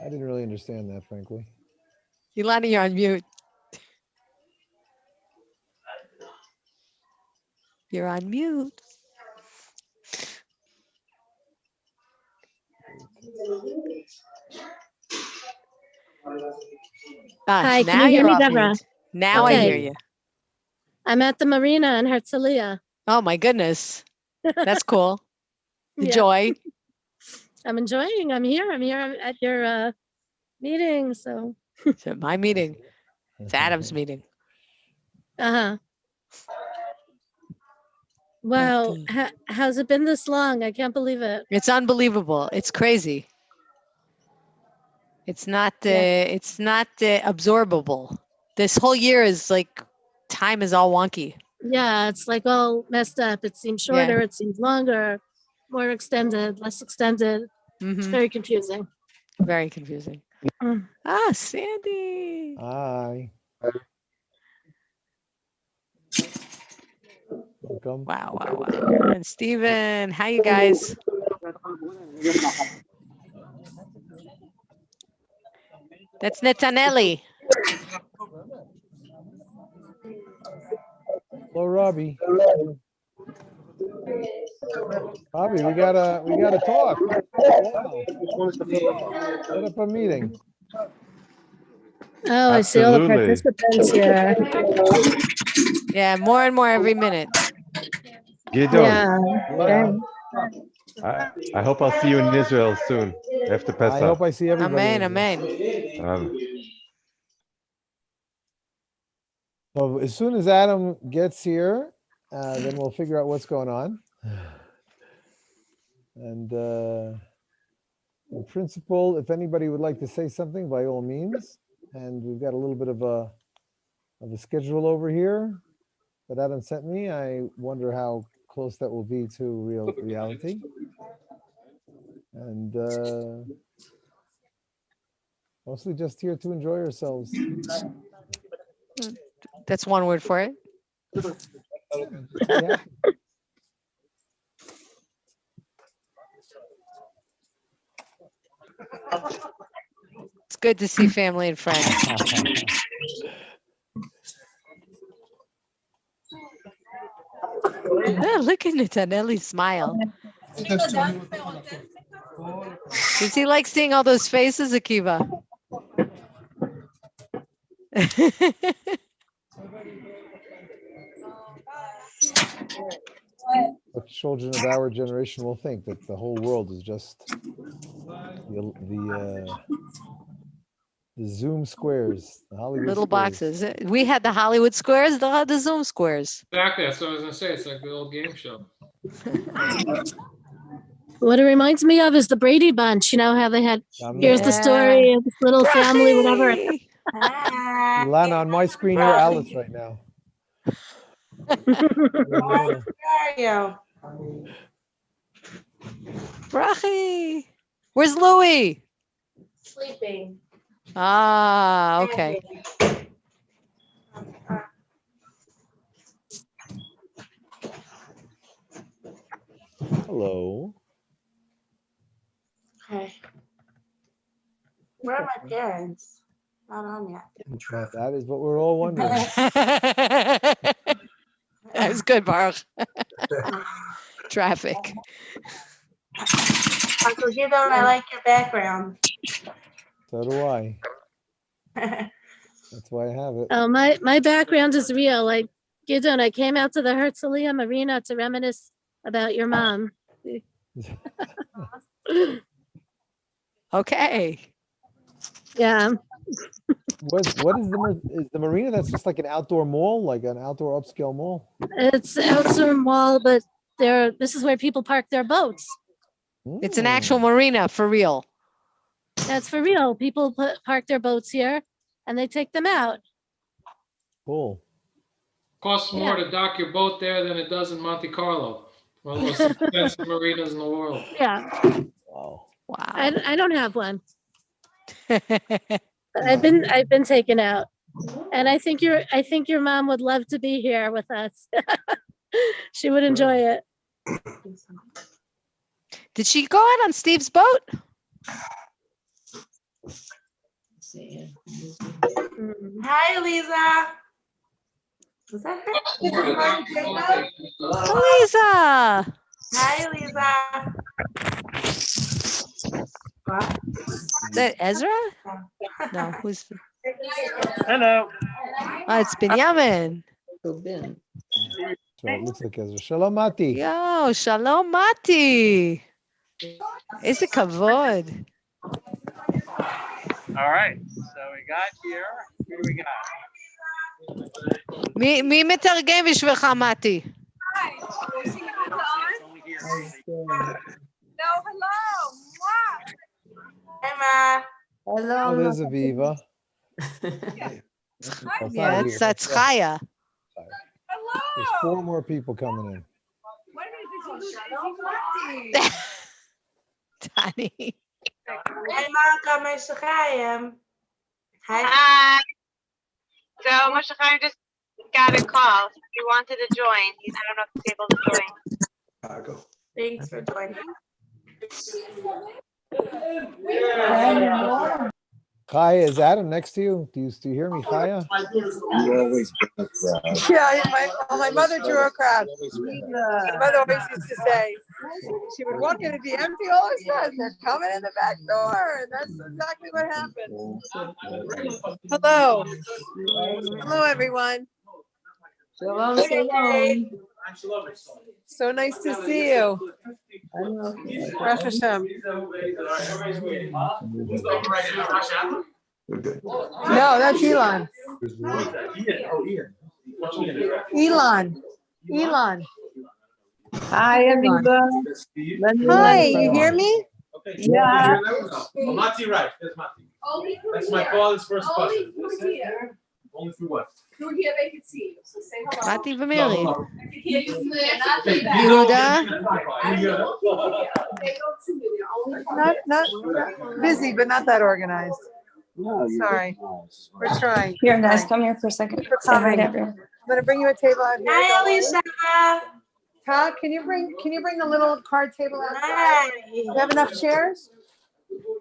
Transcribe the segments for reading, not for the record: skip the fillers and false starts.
I didn't really understand that, frankly. Ilana, you're on mute. You're on mute. Hi, can now you hear you're me, off Deborah? mute. Now I Okay. hear you. I'm at the marina in Herzliya. Oh my goodness. That's cool. Yeah. Enjoy. I'm enjoying. I'm here at your meeting. So. It's at my meeting. It's Adam's meeting. Uh-huh. Wow. How's it been this long? I can't believe it. It's unbelievable. It's crazy. It's not absorbable. This whole year is like time is all wonky. Yeah, it's like all messed up. It seems shorter, it seems longer, more extended, less extended. It's very confusing. Very confusing. Sandy. Hi. Welcome. Wow. And Steven, how you guys? That's Netanelli. Hello, Robbie. Robbie, we gotta talk. Wow. Set up a meeting. Oh, I see all the participants here. Yeah, more and more every minute. Yeah. I hope I'll see you in Israel soon after Pesach. I hope I see everybody. Amen. So as soon as Adam gets here, then we'll figure out what's going on. And in principle, if anybody would like to say something, by all means. And we've got a little bit of a schedule over here that Adam sent me. I wonder how close that will be to reality. And mostly just here to enjoy ourselves. That's one word for it. Yeah. It's good to see family and friends. Look at Netanelli's smile. Does he like seeing all those faces, Akiva? What children of our generation will think that the whole world is just the Zoom squares, the Hollywood little squares. boxes. We had the Hollywood squares, they'll have the Zoom squares. Exactly, that's what I was gonna say. It's like the old game show. What it reminds me of is the Brady Bunch. You know how they had, here's the story of this little family, whatever. Ilana, on my screen, you're Alice right now. Where are you? Brachi. Where's Louie? Sleeping. Ah, okay. Hello. Okay. Where are my parents? Not on yet. That is what we're all wondering. That was good, Baruch. Traffic. Uncle Gidon, I like your background. So do I. That's why I have it. Oh, my background is real. Like, Gidon, I came out to the Herzliya Marina to reminisce about your mom. Okay. Yeah. What is the marina? That's just like an outdoor mall, like an outdoor upscale mall. It's outdoor mall, but this is where people park their boats. It's an actual marina for real. That's for real. People park their boats here and they take them out. Cool. Costs more to dock your boat there than it does in Monte Carlo. One of the most expensive marinas in the world. Yeah. Wow. I don't have one. I've been taken out. And I think your mom would love to be here with us. She would enjoy it. Did she go out on Steve's boat? Hi, Lisa. Is that her? Lisa. Hi, Lisa. What? Is that Ezra? No, who's? Hello. Oh, it's Binyamin. So it looks like Ezra. Shalom Mati. Yo, shalom Mati. איזה כבוד. All right. So we got here. Who do we got? מי מתרגם בשבילך, מתי? Emma. Oh, there's Aviva. Yes, that's Chaya. There's 4 more people coming in. Tani. Emma, come eens Chaim. Hi. Hi. So Moshe Chaim just got a call. He wanted to join. I don't know if he's able to join. Thanks for joining. Chaya, is Adam next to you? Do you hear me, Chaya? Yeah, my mother drew a crowd. My mother always used to say, she would walk in and be empty all of a sudden. They're coming in the back door. And that's exactly what happened. Hello. Hello, everyone. Shalom, shalom. So nice to see you. Rosh Hashem. No, that's Elon. Elon. Hi, everyone. Hi, you hear me? Yeah. Mati, right? That's Mati. That's my father's first question. Only through what? Through here they can see you. So say hello. מתי ומירי. I can hear you from there. Not from back. יהודה. They don't see me. They're only Not busy, but not that organized. Sorry. We're trying. Here, guys, come here for a second. For Say hi coming. to everyone. I'm gonna bring you a table out here. Hi, Don't worry. Alicia. Todd, can you bring a little card table outside? Hi. You have enough chairs?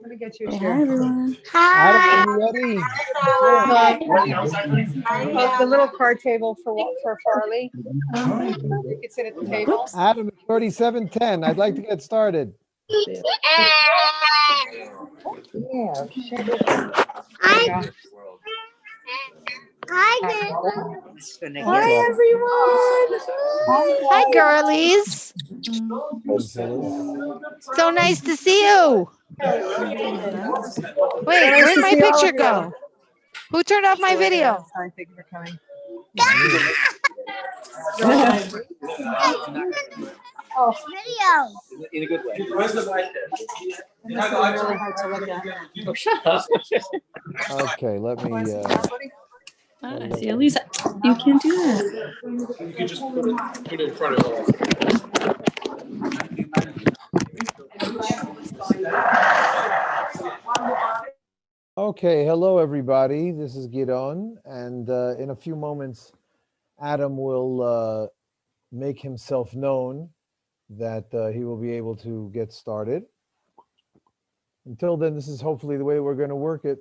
Let me get you a Say chair. hi, everyone. Adam, Hi. are you ready? The little card table for Farley. You can sit at the table. Adam, it's already 7:10. I'd like to get started. Hi, Hi, everyone. Hi, girlies. So nice to see you. Wait, Nice where'd to my see all of picture you. go? Who turned off my video? Sorry, thank you for coming. Oh, In a good way. Where's the light there? this is really hard to look at. Oh, shut up. Okay, let me. I see Elisa. You can't do that. You can just put it in front of us. Okay, hello everybody. This is Gidon, and in a few moments, Adam will make himself known that he will be able to get started. Until then, this is hopefully the way we're going to work it.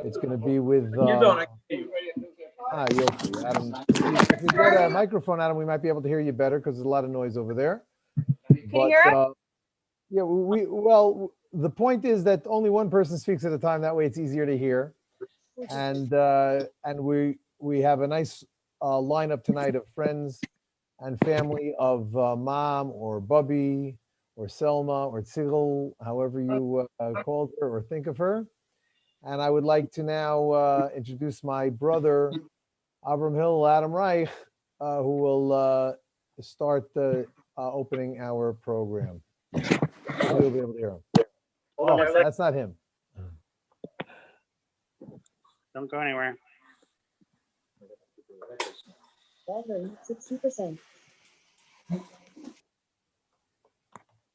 It's going to be with. You don't. I can see you. You'll see, Adam. If we get a microphone, Adam, we might be able to hear you better because there's a lot of noise over there. Can you hear it? Yeah, well, the point is that only one person speaks at a time. That way, it's easier to hear. And we have a nice lineup tonight of friends and family of Mom or Bubby or Selma or Tzirel, however you called her or think of her. And I would like to now introduce my brother, Avram Hill, Adam Reich, who will start opening our program. We'll be able to hear him. Oh, that's not him. Don't go anywhere. 60%.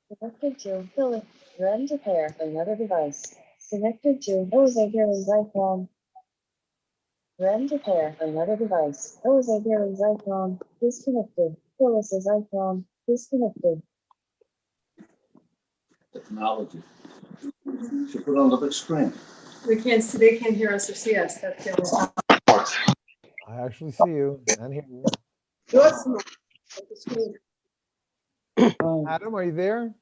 Connected to Philip. Ready to pair another device. Connected to Ozagiris iPhone. Ready to pair another device. Ozagiris iPhone. Disconnected. Phyllis's iPhone. Disconnected. Technology. She put on the big screen. They can't hear us or see us. That's the only problem. I actually see you and hear you. Adam, are you there?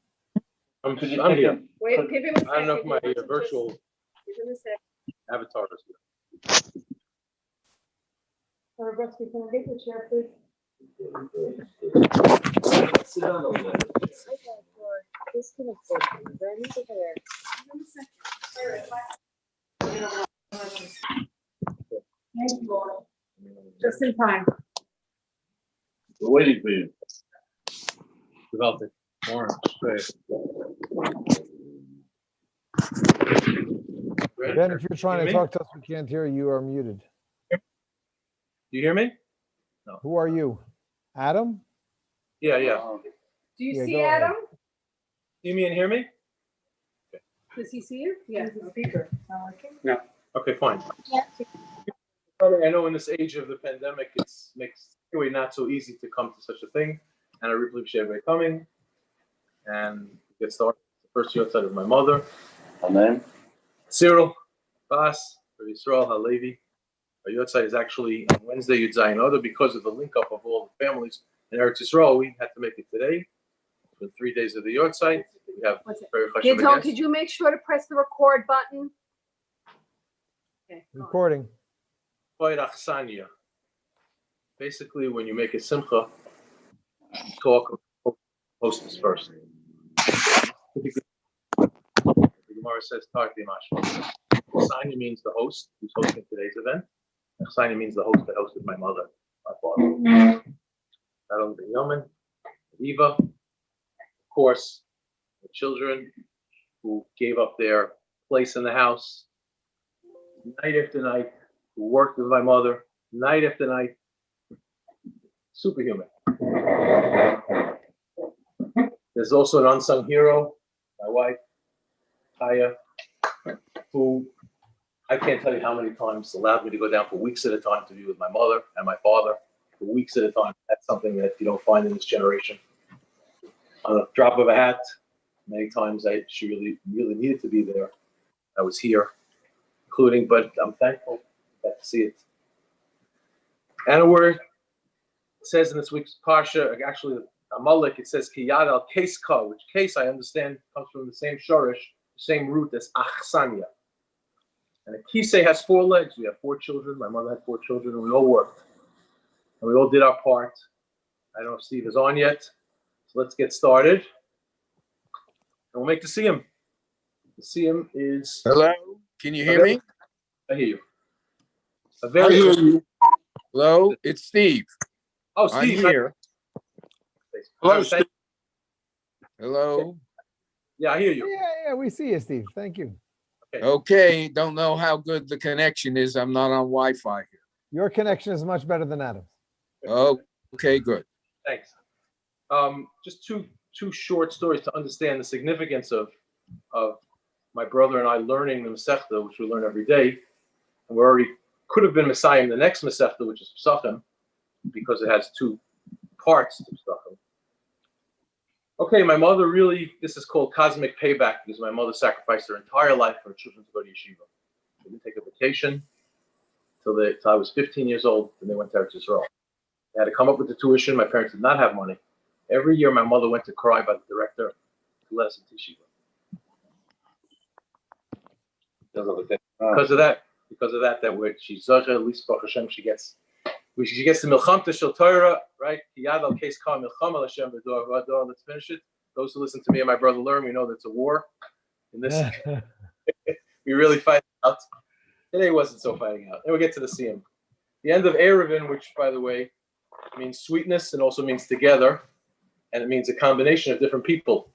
I'm here. Wait, give him a second. I don't know if my virtual Give him a second. avatar is here. Rusty, can I get your chair, please? Sit down over there. Disconnected. Ready to pair. Thank you, Laura. Just in time. We're waiting for you. Developing. Orange. Great. Ben, if you're trying to talk to us, we can't hear you. You are muted. Do you hear me? No. Who are you? Adam? Yeah. Do you Yeah, see go ahead. Adam? See me and hear me? Does he see you? Yeah, the speaker. No. Okay, fine. I know in this age of the pandemic, it makes it not so easy to come to such a thing. And I really appreciate everybody coming. And get started. The first year outside of my mother. Her name? Tzirel, Bas, Tzirel, Halevi. Our Yahrzeit is actually on Wednesday, Yahrzeit Other, because of the link up of all the families in Eretz Yisrael. We had to make it today. It's been 3 days of the Yahrzeit. We have very Gidon, could you make sure to press the record button? Okay. Recording. Basically, when you make a simcha, talk hostess first. The Gemara says, Chasanya means the host who's hosting today's event. Chasanya means the host that hosted my mother, my father. That'll be Yomen, Eva, of course, the children who gave up their place in the house night after night, who worked with my mother night after night. Superhuman. There's also an unsung hero, my wife, Kaya, who I can't tell you how many times allowed me to go down for weeks at a time to be with my mother and my father for weeks at a time. That's something that you don't find in this generation. On a drop of a hat, many times she really needed to be there. I was here, including, but I'm thankful that to see it. And a word says in this week's Parsha, actually, Amalek, it says Kiyad al Keska, which case I understand comes from the same shorish, the same root as Achsania. And a Kisei has 4 legs. We have 4 children. My mother had 4 children, and we all worked. And we all did our part. I don't know if Steve is on yet. So let's get started. And we'll make the Siyum. The Siyum is... Hello? Can you hear me? I hear you. I hear you. Hello? It's Steve. Oh, Steve. I'm here. Hello, Steve. Hello? Yeah, I hear you. Yeah, we see you, Steve. Thank you. Okay, don't know how good the connection is. I'm not on Wi-Fi here. Your connection is much better than Adam's. Okay, good. Thanks. Just two short stories to understand the significance of my brother and I learning the Masechta, which we learn every day. And we already could have been Messiah in the next Masechta, which is Pesachim, because it has 2 parts to Pesachim. Okay, my mother really, this is called cosmic payback, because my mother sacrificed her entire life for her children to go to yeshiva. They didn't take a vacation till I was 15 years old, and they went to Eretz Yisrael. They had to come up with the tuition. My parents did not have money. Every year, my mother went to cry by the director to let us into yeshiva. Because of that, she's Zohar, at least Baruch Hashem, she gets the Milchamta Shel Torah, right? Let's finish it. Those who listen to me and my brother learn, we know that it's a war. In this, we really fight out. Today wasn't so fighting out. Then we get to the Siyum. The end of Erevin, which, by the way, means sweetness and also means together, and it means a combination of different people.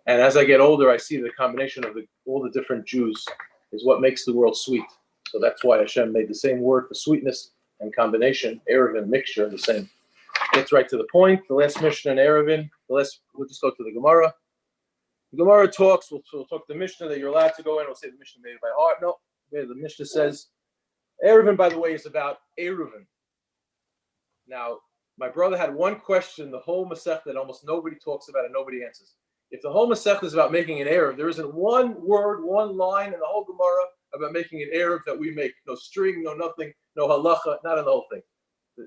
And as I get older, I see the combination of all the different Jews is what makes the world sweet. So that's why Hashem made the same word for sweetness and combination, Erevin, mixture, the same. Gets right to the point. The last Mishnah in Erevin, we'll just go to the Gemara. The Gemara talks, we'll talk the Mishnah that you're allowed to go in. We'll say the Mishnah made it by heart. No, the Mishnah says, Erevin, by the way, is about Eruvin. Now, my brother had one question, the whole Masech that almost nobody talks about and nobody answers. If the whole Masech is about making an Erev, there isn't one word, one line in the whole Gemara about making an Erev that we make. No string, no nothing, no halacha, not in the whole thing.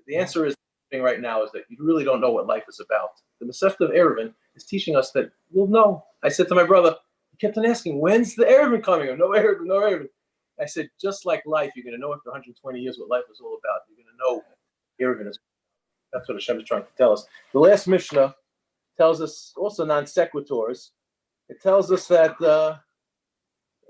The answer is right now is that you really don't know what life is about. The Masechta of Erevin is teaching us that we'll know. I said to my brother, he kept on asking, when's the Erevin coming? No Erevin, no Erevin. I said, just like life, you're going to know after 120 years what life is all about. You're going to know Erevin is. That's what Hashem is trying to tell us. The last Mishnah tells us also non sequiturs. It tells us that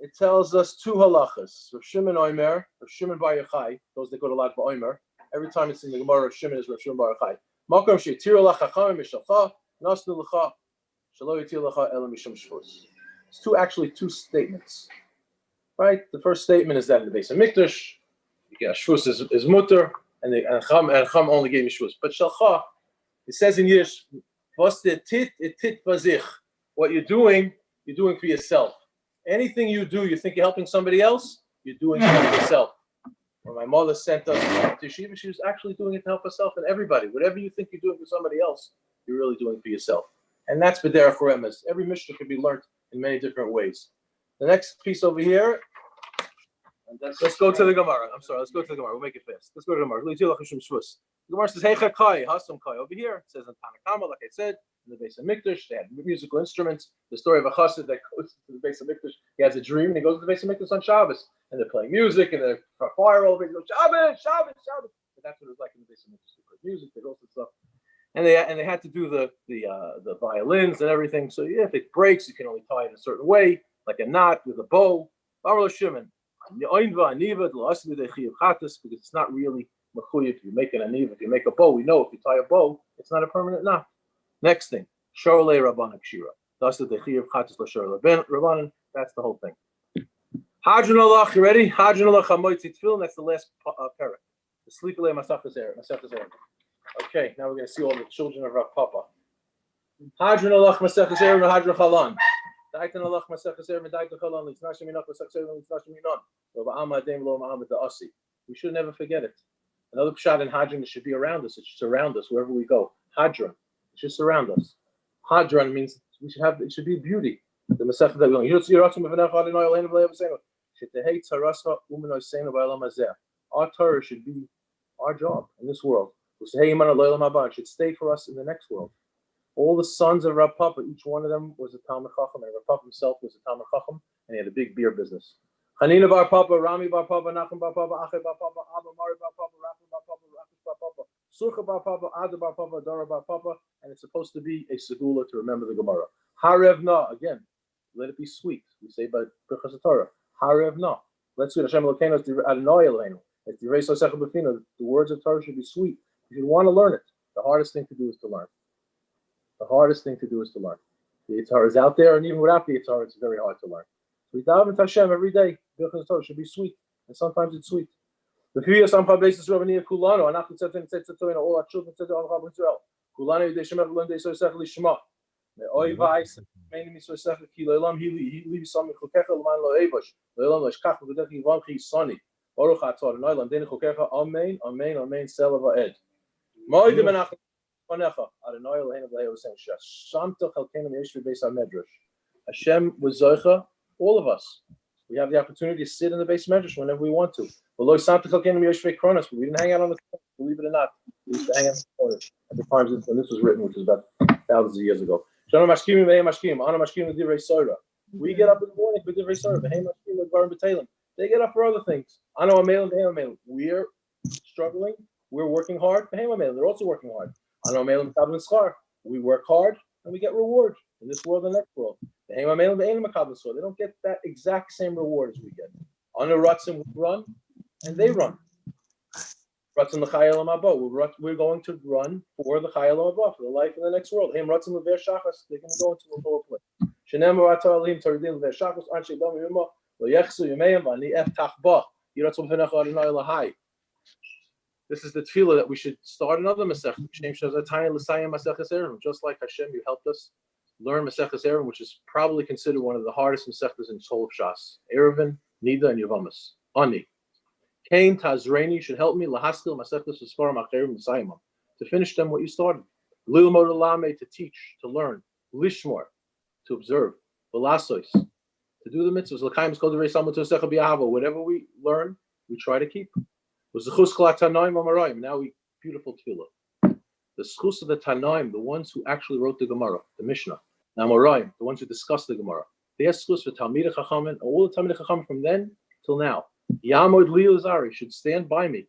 it tells us two halachas. Rav Shimon Omer, Rav Shimon Bar Yochai, those that go to Lag BaOmer. Every time it's in the Gemara, Rav Shimon is Rav Shimon Bar Yochai. Makom she'tiru lach chachamim mishalcha, nasnu lecha, shelo yitir lecha ela mishum shvus. It's two statements. Right? The first statement is that in the base of Mikdash, shvus is mutter, and Cham only gave me shvus. But shalcha, it says in Yiddish, was the tit, it tit vazich. What you're doing for yourself. Anything you do, you think you're helping somebody else, you're doing it for yourself. When my mother sent us to Yeshiva, she was actually doing it to help herself and everybody. Whatever you think you're doing for somebody else, you're really doing for yourself. And that's B'derech Remes. Every Mishnah can be learned in many different ways. The next piece over here, let's go to the Gemara. I'm sorry, let's go to the Gemara. We'll make it fast. Let's go to the Gemara. The Gemara says, Heicha Kai, Hasam Kai. Over here, it says in Tanakama, like I said, in the base of Mikdash, they had musical instruments. The story of a chassid that goes to the base of Mikdash, he has a dream, and he goes to the base of Mikdash on Shabbos, and they're playing music, and they're fire all over. He goes, Shabbos, Shabbos, Shabbos. But that's what it was like in the base of Mikdash. They play music, they go to stuff, and they had to do the violins and everything. So yeah, if it breaks, you can only tie it in a certain way, like a knot with a bow. Because it's not really mechuyev. If you make an aniv, if you make a bow, we know if you tie a bow, it's not a permanent knot. Next thing, Shorlei Rabbanan Kshira. That's the Dechiyav Chatas LaShorlei Rabbanan. That's the whole thing. Hadron Allah, you ready? Hadron Allah Chamoitzi Tefillin. That's the last parak. The Sleep Alei Masachas Aaron. Okay, now we're going to see all the children of Rav Papa. Hadron Allah Masachas Aaron and Hadron Chalan. Daitan Allah Masachas Aaron and Daitan Chalan. Litznashim Minach Masachas Aaron and Litznashim Minon. Rav Amma Dem Lo Muhammad the Asi. We should never forget it. Another pshat in Hadron, it should be around us. It should surround us wherever we go. Hadron. It should surround us. Hadron means we should have. It should be beauty. The Masechta that we're going. Our Torah should be our job in this world. It should stay for us in the next world. All the sons of Rav Papa, each one of them was a Talmid Chacham, and Rav Papa himself was a Talmid Chacham, and he had a big beer business. Hanina Bar Papa, Rami Bar Papa, Nachum Bar Papa, Achai Bar Papa, Abba Mari Bar Papa, Rachel Bar Papa, Rakish Bar Papa, Surcha Bar Papa, Ada Bar Papa, Dara Bar Papa, and it's supposed to be a segula to remember the Gemara. Harevna, again, let it be sweet. We say by Birchas Torah, Harevna. Let's see, Hashem Elokeinu is Adonai Eloheinu. It's the Reis Osech B'Fina. The words of Torah should be sweet. You should want to learn it. The hardest thing to do is to learn. The hardest thing to do is to learn. The Yitzhar is out there, and even without the Yitzhar, it's very hard to learn. We daven to Hashem every day. Birchas Torah should be sweet, and sometimes it's sweet. The few years on basis of Ravania Kulano, and after all our children said on Tzirel. Kulano Yideshemach Lunde Sosech Lishma. The Oivais, mainly Sosech Kilolam He leaves some Chokecha Laman Lo Evosh. Lolam Lashkach V'Gedech Yivanchi Soni. Baruch Ator Noilam Deni Chokecha. Amen. Amen. Amen. Selava Ed. Moide Menach Panecha. Adonai Eloheinu V'Lehu Saying Shamta Chalkeinu Yeshvi Beis HaMedrash. Hashem was Zoicha. All of us. We have the opportunity to sit in the base medrash whenever we want to. But we didn't hang out on the corner, believe it or not. We used to hang out on the corner at the times when this was written, which was about thousands of years ago. We get up in the morning for divrei soda. They get up for other things. We're struggling. We're working hard. They're also working hard. We work hard and we get reward in this world and the next world. They don't get that exact same reward as we get. On the Ratzim, we run, and they run. Ratzim the Chayel Mabo. We're going to run for the Chayel Mabo, for the life in the next world. They're going to go into a lower place. This is the tefillah that we should start another Masech. Just like Hashem, you helped us learn Maseches Erevin, which is probably considered one of the hardest Masechtas in whole of Shas. Erevin, Nida, and Yavamas. Ani. Kain Tazreni should help me lahastil Masechtas V'Sfarim Acherim V'Sayimam. To finish them what you started. Lil Modalame, to teach, to learn. Lishmor, to observe. Velasois, to do the mitzvahs. Whatever we learn, we try to keep. Now we beautiful tefillah. The schus of the Tanaim, the ones who actually wrote the Gemara, the Mishnah, Namoraim, the ones who discussed the Gemara. They have schus for Talmidei Chachamim, and all the Talmidei Chachamim from then till now. Yamod Li Uzari should stand by me.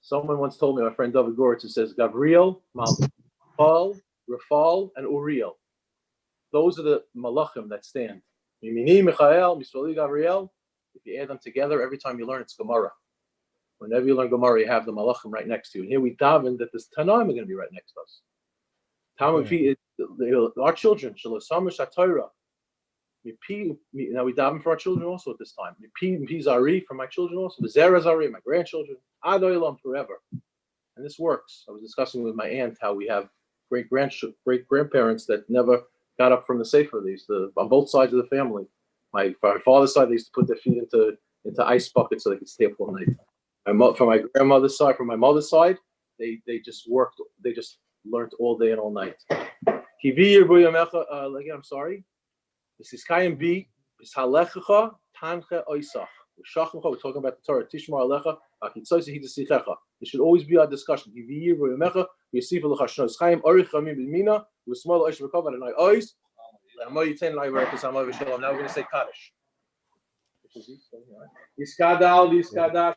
Someone once told me, my friend David Goritz, who says Gabriel, Paul, Rafal, and Uriel. Those are the malachim that stand. Mimini, Michael, Misvali, Gabriel. If you add them together, every time you learn, it's Gemara. Whenever you learn Gemara, you have the malachim right next to you. And here we daven that this Tanaim are going to be right next to us. Our children, Shalosamish HaTorah. Now we daven for our children also at this time. Zari for my children also. Zera Zari, my grandchildren. Adoilam forever. And this works. I was discussing with my aunt how we have great grandparents that never got up from the sefer. On both sides of the family. My father's side, they used to put their feet into ice buckets so they could stay up all night. From my grandmother's side, from my mother's side, they just worked. They just learned all day and all night. Again, I'm sorry. This is Kayim B. Is halechacha tanche oisach. We're talking about the Torah. Tishma alecha akitzoyse hidasichecha. It should always be our discussion. Hiviyir v'yomecha v'yasifu l'chashnos chaim orich ramim b'mina v'smol oish v'kov adonai ois. Now we're going to say Kaddish. Iskadal, Iskadash,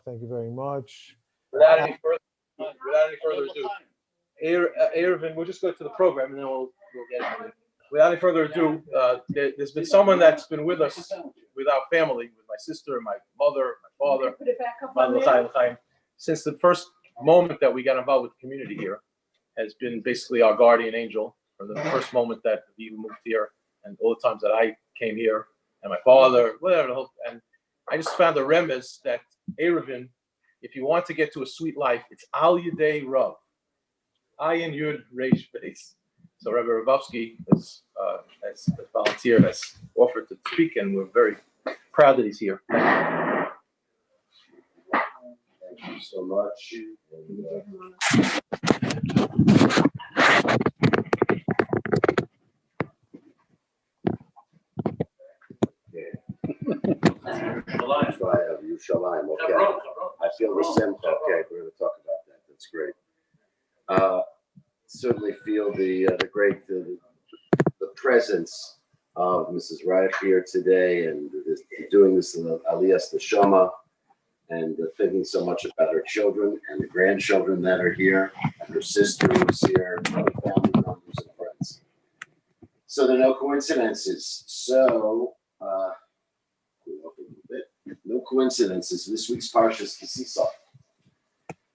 Thank you very much. Without any further ado, Erevin, we'll just go to the program and then we'll get into it. Without any further ado, there's been someone that's been with us, with our family, with my sister, my mother, my father, since the first moment that we got involved with the community here, has been basically our guardian angel from the first moment that we moved here and all the times that I came here and my father, whatever. And I just found the remez that Erevin, if you want to get to a sweet life, it's Al Yadei Rav. Ayin Yud Reish Beis. So Rabbi Ravovsky has volunteered, has offered to speak, and we're very proud that he's here. Thank you so much. Okay. I feel the same. Okay, we're going to talk about that. That's great. Certainly feel the presence of Mrs. Reich here today, and doing this in the Aliyas Neshama, and thinking so much about her children and the grandchildren that are here, and her sister who's here, and other family members and friends. So there are no coincidences. So no coincidences. This week's parsha is Kisisa.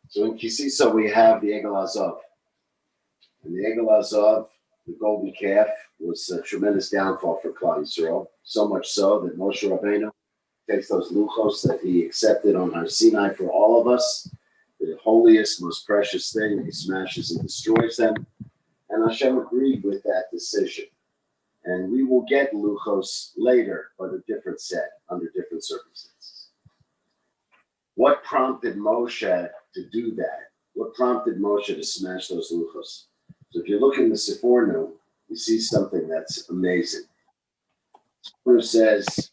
So in Kisisa we have the Egel Azov. And the Egel Azov, the golden calf, was a tremendous downfall for Klal Yisrael. So much so that Moshe Rabbeinu takes those luchos that he accepted on Har Sinai for all of us, the holiest, most precious thing, and he smashes and destroys them. And Hashem agreed with that decision. And we will get luchos later, but a different set, under different circumstances. What prompted Moshe to do that? What prompted Moshe to smash those luchos? So if you look in the Seforno, you see something that's amazing. Seforno says,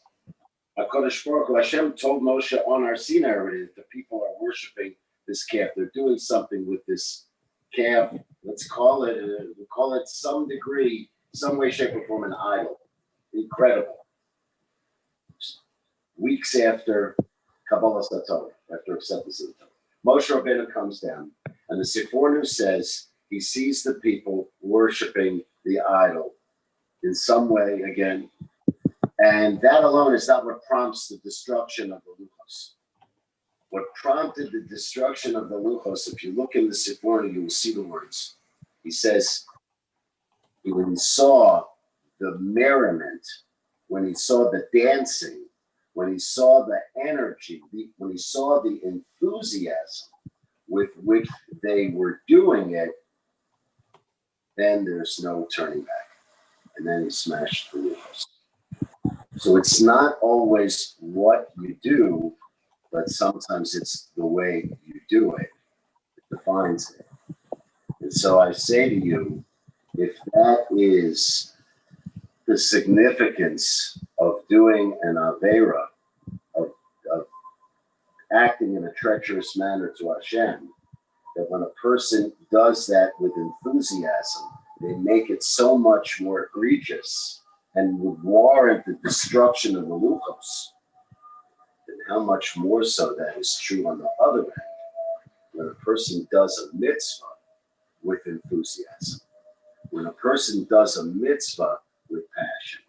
HaKadosh Baruch Hu, Hashem told Moshe on Har Sinai already that the people are worshiping this calf. They're doing something with this calf. Let's call it some degree some way, shape, or form, an idol. Incredible. Weeks after Kabbalah Satorah, after acceptance of the Torah, Moshe Rabbeinu comes down, and the Sefornu says he sees the people worshiping the idol in some way again, and that alone is not what prompts the destruction of the Luchos. What prompted the destruction of the Luchos, if you look in the Sefornu, you will see the words. He says, when he saw the merriment, when he saw the dancing, when he saw the energy, when he saw the enthusiasm with which they were doing it, then there's no turning back. And then he smashed the Luchos. So it's not always what you do, but sometimes it's the way you do it. It defines it. And so I say to you, if that is the significance of doing an Avera, of acting in a treacherous manner to Hashem, that when a person does that with enthusiasm, they make it so much more egregious and would warrant the destruction of the Luchos, then how much more so that is true on the other hand, when a person does a mitzvah with enthusiasm, when a person does a mitzvah with passion,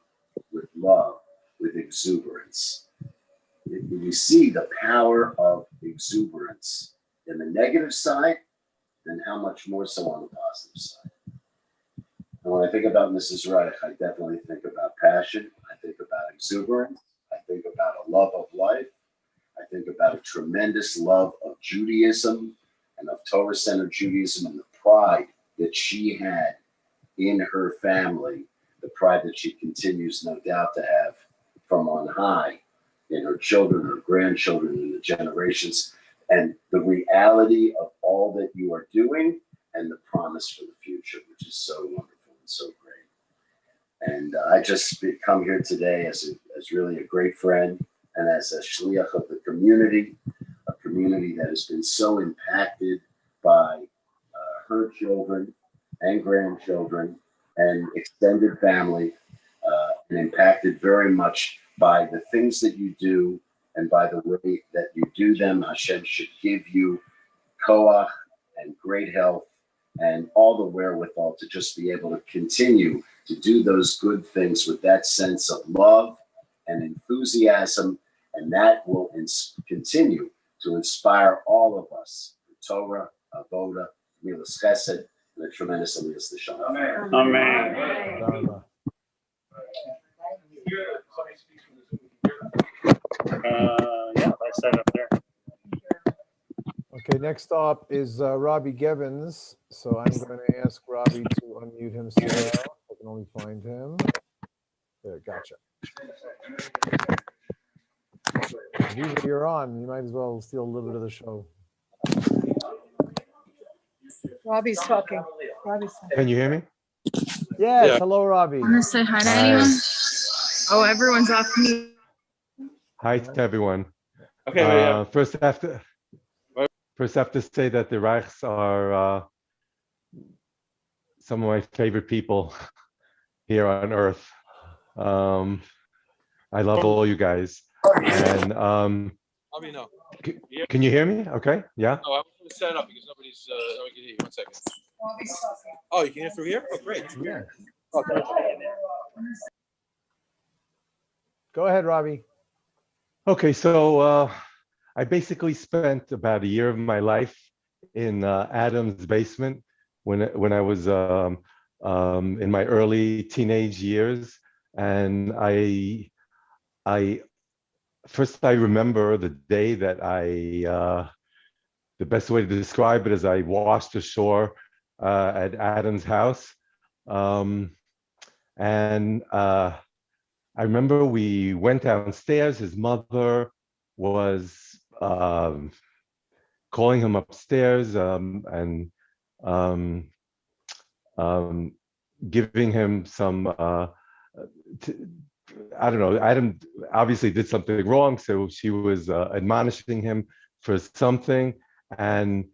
with love, with exuberance. You see the power of exuberance in the negative side, then how much more so on the positive side. And when I think about Mrs. Reich, I definitely think about passion. I think about exuberance. I think about a love of life. I think about a tremendous love of Judaism and of Torah-centered Judaism and the pride that she had in her family, the pride that she continues, no doubt, to have from on high in her children, her grandchildren, in the generations, and the reality of all that you are doing and the promise for the future, which is so wonderful and so great. And I just come here today as really a great friend and as a shliach of the community, a community that has been so impacted by her children and grandchildren and extended family, and impacted very much by the things that you do and by the way that you do them. Hashem should give you koach and great health and all the wherewithal to just be able to continue to do those good things with that sense of love and enthusiasm, and that will continue to inspire all of us for Torah, Avoda, Milas Chesed, and a tremendous Milas L'Shalom. Amen. Amen. Yeah, I set up there. Okay, next up is Robbie Gevins. So I'm going to ask Robbie to unmute himself. I can only find him. There, gotcha. Viva, you're on. You might as well steal a little bit of the show. Robbie's talking. Robbie's talking. Can you hear me? Yes. Yeah. Hello, Robbie. Want to say hi to anyone? Oh, everyone's off mute. Hi to everyone. Okay. First, I have to say that the Reichs are some of my favorite people here on earth. I love all you guys. And can you hear me? Okay. Yeah. No, I was going to set it up because nobody can hear you. 1 second. Oh, you can hear through here? Oh, great. Yeah. Okay. Go ahead, Robbie. Okay, so I basically spent about a year of my life in Adam's basement when I was in my early teenage years, and I remember the day that the best way to describe it is I washed ashore at Adam's house, and I remember we went downstairs. His mother was calling him upstairs and giving him some, I don't know, Adam obviously did something wrong, so she was admonishing him for something. And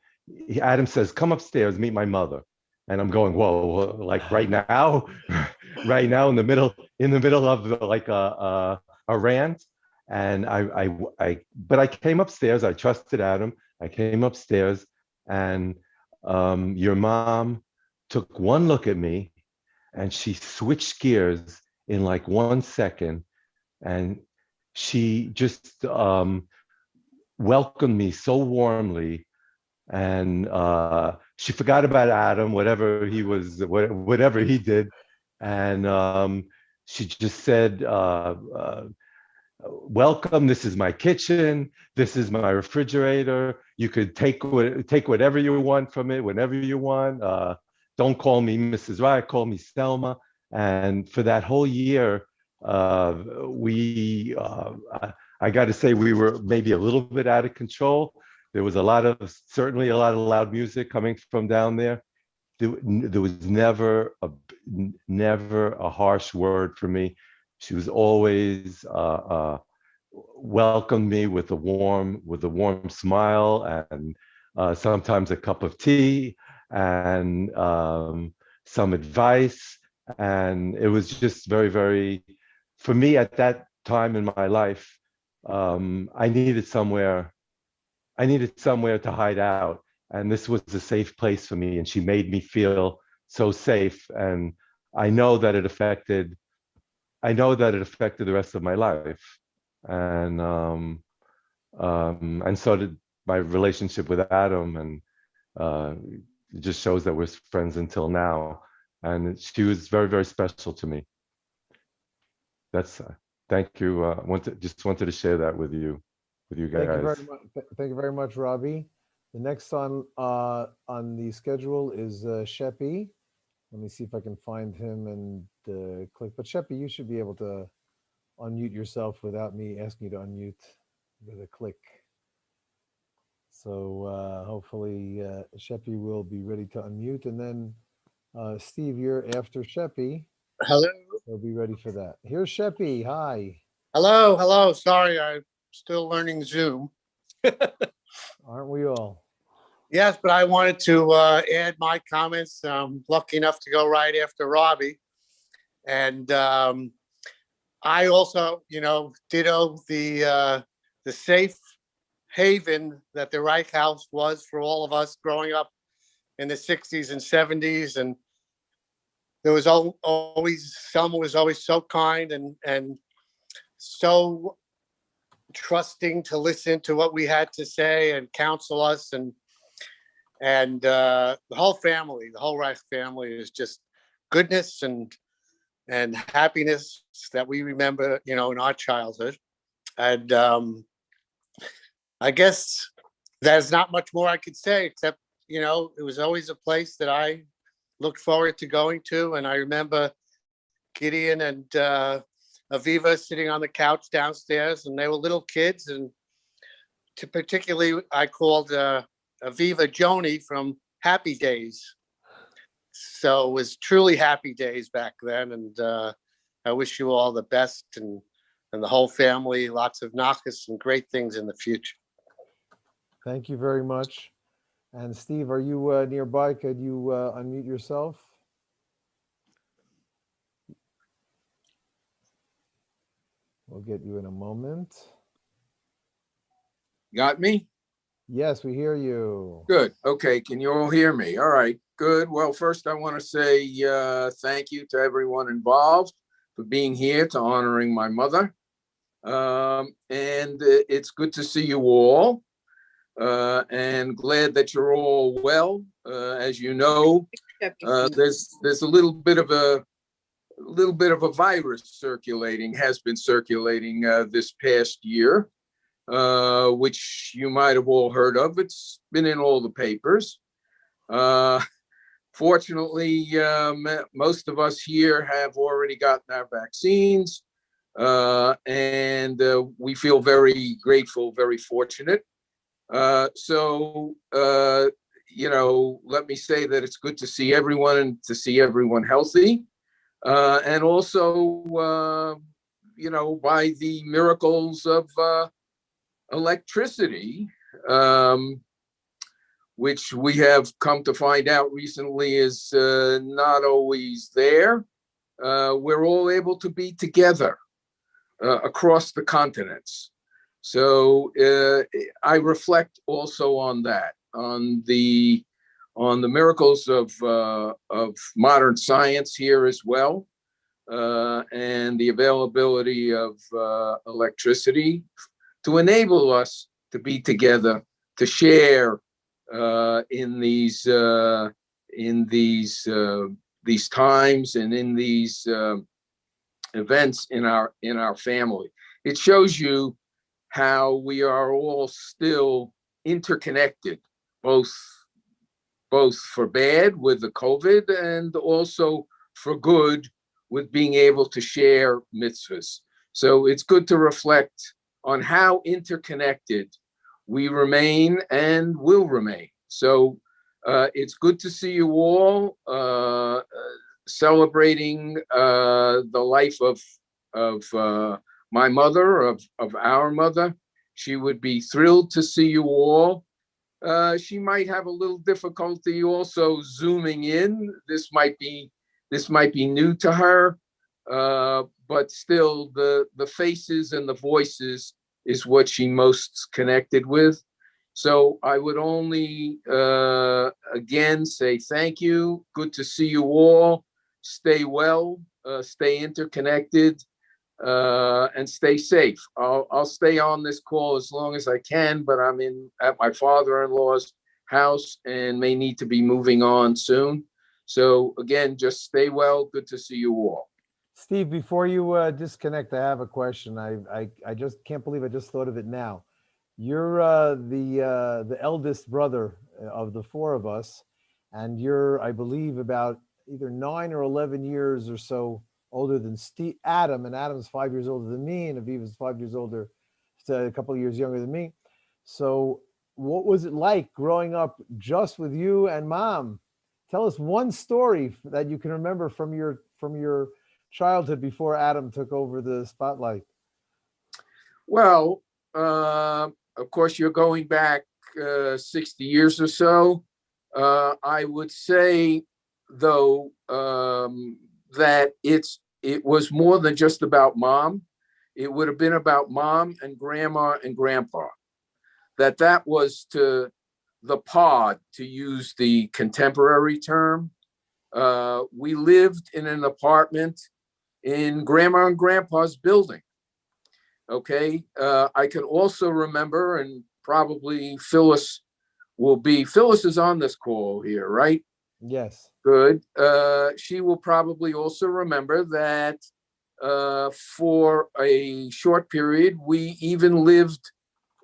Adam says, "Come upstairs, meet my mother." And I'm going, "Whoa, like right now?" right now in the middle of like a rant, and but I came upstairs. I trusted Adam. I came upstairs, and your mom took one look at me, and she switched gears in like 1 second, and she just welcomed me so warmly, and she forgot about Adam, whatever he was, whatever he did, and she just said, "Welcome. This is my kitchen. This is my refrigerator. You could take whatever you want from it, whenever you want. Don't call me Mrs. Reich. Call me Selma." And for that whole year, I got to say, we were maybe a little bit out of control. There was certainly a lot of loud music coming from down there. There was never a harsh word for me. She was always welcomed me with a warm smile, and sometimes a cup of tea, and some advice. And it was just very, very, for me at that time in my life, I needed somewhere to hide out, and this was a safe place for me, and she made me feel so safe. And I know that it affected the rest of my life, and so did my relationship with Adam, and it just shows that we're friends until now. And she was very, very special to me. That's thank you. Just wanted to share that with you guys. Thank you very much, Robbie. The next on the schedule is Sheppy. Let me see if I can find him and click. But Sheppy, you should be able to unmute yourself without me asking you to unmute with a click. So hopefully Sheppy will be ready to unmute, and then Steve, you're after Sheppy. Hello. So be ready for that. Here's Sheppy. Hi. Hello. Sorry, I'm still learning Zoom. Aren't we all? Yes, but I wanted to add my comments. I'm lucky enough to go right after Robbie. And I also, ditto the safe haven that the Reich House was for all of us growing up in the 60s and 70s. And there was always, Selma was always so kind and so trusting to listen to what we had to say and counsel us. And the whole family, the whole Reich family is just goodness and happiness that we remember, in our childhood. And I guess there's not much more I could say, except, it was always a place that I looked forward to going to. And I remember Gideon and Aviva sitting on the couch downstairs, and they were little kids. And particularly, I called Aviva Joni from Happy Days. So it was truly happy days back then. And I wish you all the best and the whole family, lots of nachas and great things in the future. Thank you very much. And Steve, are you nearby? Could you unmute yourself? We'll get you in a moment. Got me? Yes, we hear you. Good. Okay. Can you all hear me? All right. Good. Well, first I want to say thank you to everyone involved for being here to honoring my mother. And it's good to see you all. And glad that you're all well. As you know, there's a little bit of a virus circulating, has been circulating this past year, which you might have all heard of. It's been in all the papers. Fortunately, most of us here have already gotten our vaccines, and we feel very grateful, very fortunate. So, let me say that it's good to see everyone and to see everyone healthy. And also, by the miracles of electricity, which we have come to find out recently is not always there. we're all able to be together across the continents. So I reflect also on that, on the miracles of modern science here as well, and the availability of electricity to enable us to be together, to share in these times and in these events in our family. It shows you how we are all still interconnected, both for bad with the COVID and also for good with being able to share mitzvahs. So it's good to reflect on how interconnected we remain and will remain. So it's good to see you all celebrating the life of my mother, of our mother. She would be thrilled to see you all. She might have a little difficulty also zooming in. This might be new to her, but still the faces and the voices is what she most connected with. So I would only again say thank you. Good to see you all. Stay well, stay interconnected, and stay safe. I'll stay on this call as long as I can, but I'm at my father-in-law's house and may need to be moving on soon. So again, just stay well. Good to see you all. Steve, before you disconnect, I have a question. I just can't believe I just thought of it now. You're the eldest brother of the four of us, and you're, I believe, about either 9 or 11 years or so older than Adam, and Adam's 5 years older than me, and Aviva's 5 years older, a couple of years younger than me. So what was it like growing up just with you and Mom? Tell us one story that you can remember from your childhood before Adam took over the spotlight. Well, of course, you're going back 60 years or so. I would say, though, that it was more than just about Mom. It would have been about Mom and Grandma and Grandpa. That was to the pod, to use the contemporary term. We lived in an apartment in Grandma and Grandpa's building. Okay, I can also remember, and probably Phyllis is on this call here, right? Yes. Good. She will probably also remember that for a short period, we even lived,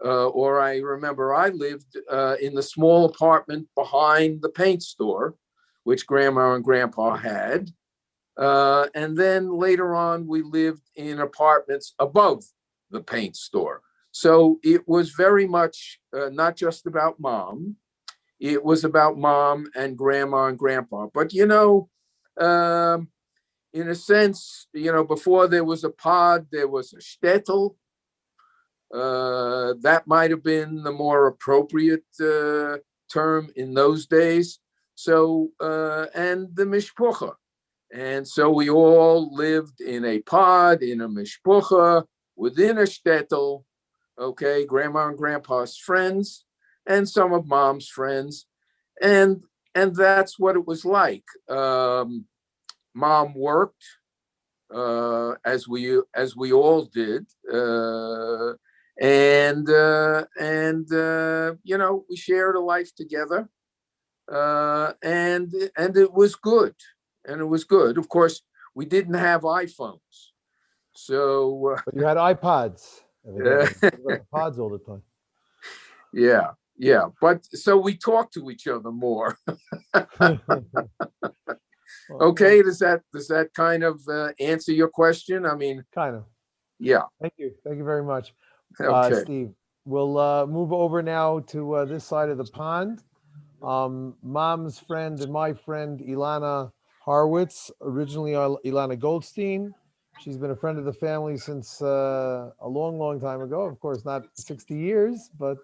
or I remember I lived in the small apartment behind the paint store, which Grandma and Grandpa had. And then later on, we lived in apartments above the paint store. So it was very much not just about Mom. It was about Mom and Grandma and Grandpa. But, in a sense, before there was a pod, there was a shtetl. That might have been the more appropriate term in those days. So, and the mishpucha. And so we all lived in a pod, in a mishpucha, within a shtetl, okay, Grandma and Grandpa's friends, and some of Mom's friends. And that's what it was like. Mom worked, as we all did. And we shared a life together. And it was good. And it was good. Of course, we didn't have iPhones. So but you had iPods. Pods all the time. Yeah. But so we talked to each other more. Okay, does that kind of answer your question? I mean, kind of. Yeah. Thank you very much, Okay. Steve. We'll move over now to this side of the pond. Mom's friend and my friend Ilana Harwitz, originally Ilana Goldstein. She's been a friend of the family since a long time ago. Of course, not 60 years, but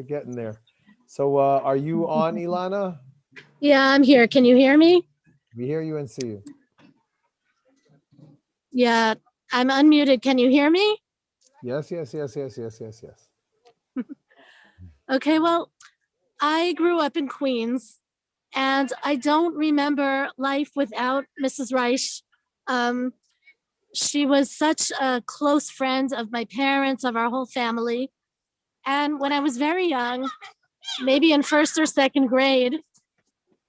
getting there. So are you on, Ilana? Yeah, I'm here. Can you hear me? We hear you and see you. Yeah, I'm unmuted. Can you hear me? Yes, yes, yes, yes, yes, yes, yes. Okay, well, I grew up in Queens and I don't remember life without Mrs. Reich. Um, she was such a close friend of my parents, of our whole family. And when I was very young, maybe in first or second grade,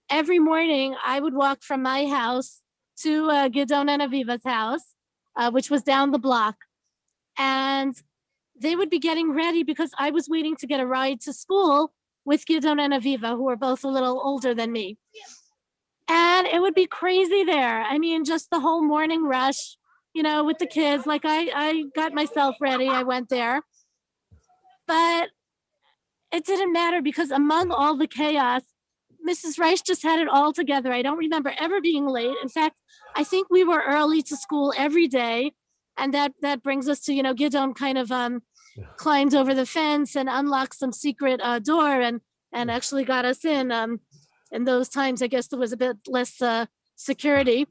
every morning I would walk from my house to Gidon and Aviva's house, which was down the block. And they would be getting ready because I was waiting to get a ride to school with Gidon and Aviva, who were both a little older than me. And it would be crazy there. I mean, just the whole morning rush, you know, with the kids. Like I got myself ready. I went there. But it didn't matter because among all the chaos, Mrs. Rice just had it all together. I don't remember ever being late. In fact, I think we were early to school every day. And that brings us to, you know, Gidon kind of climbed over the fence and unlocked some secret door and actually got us in. In those times, I guess there was a bit less security.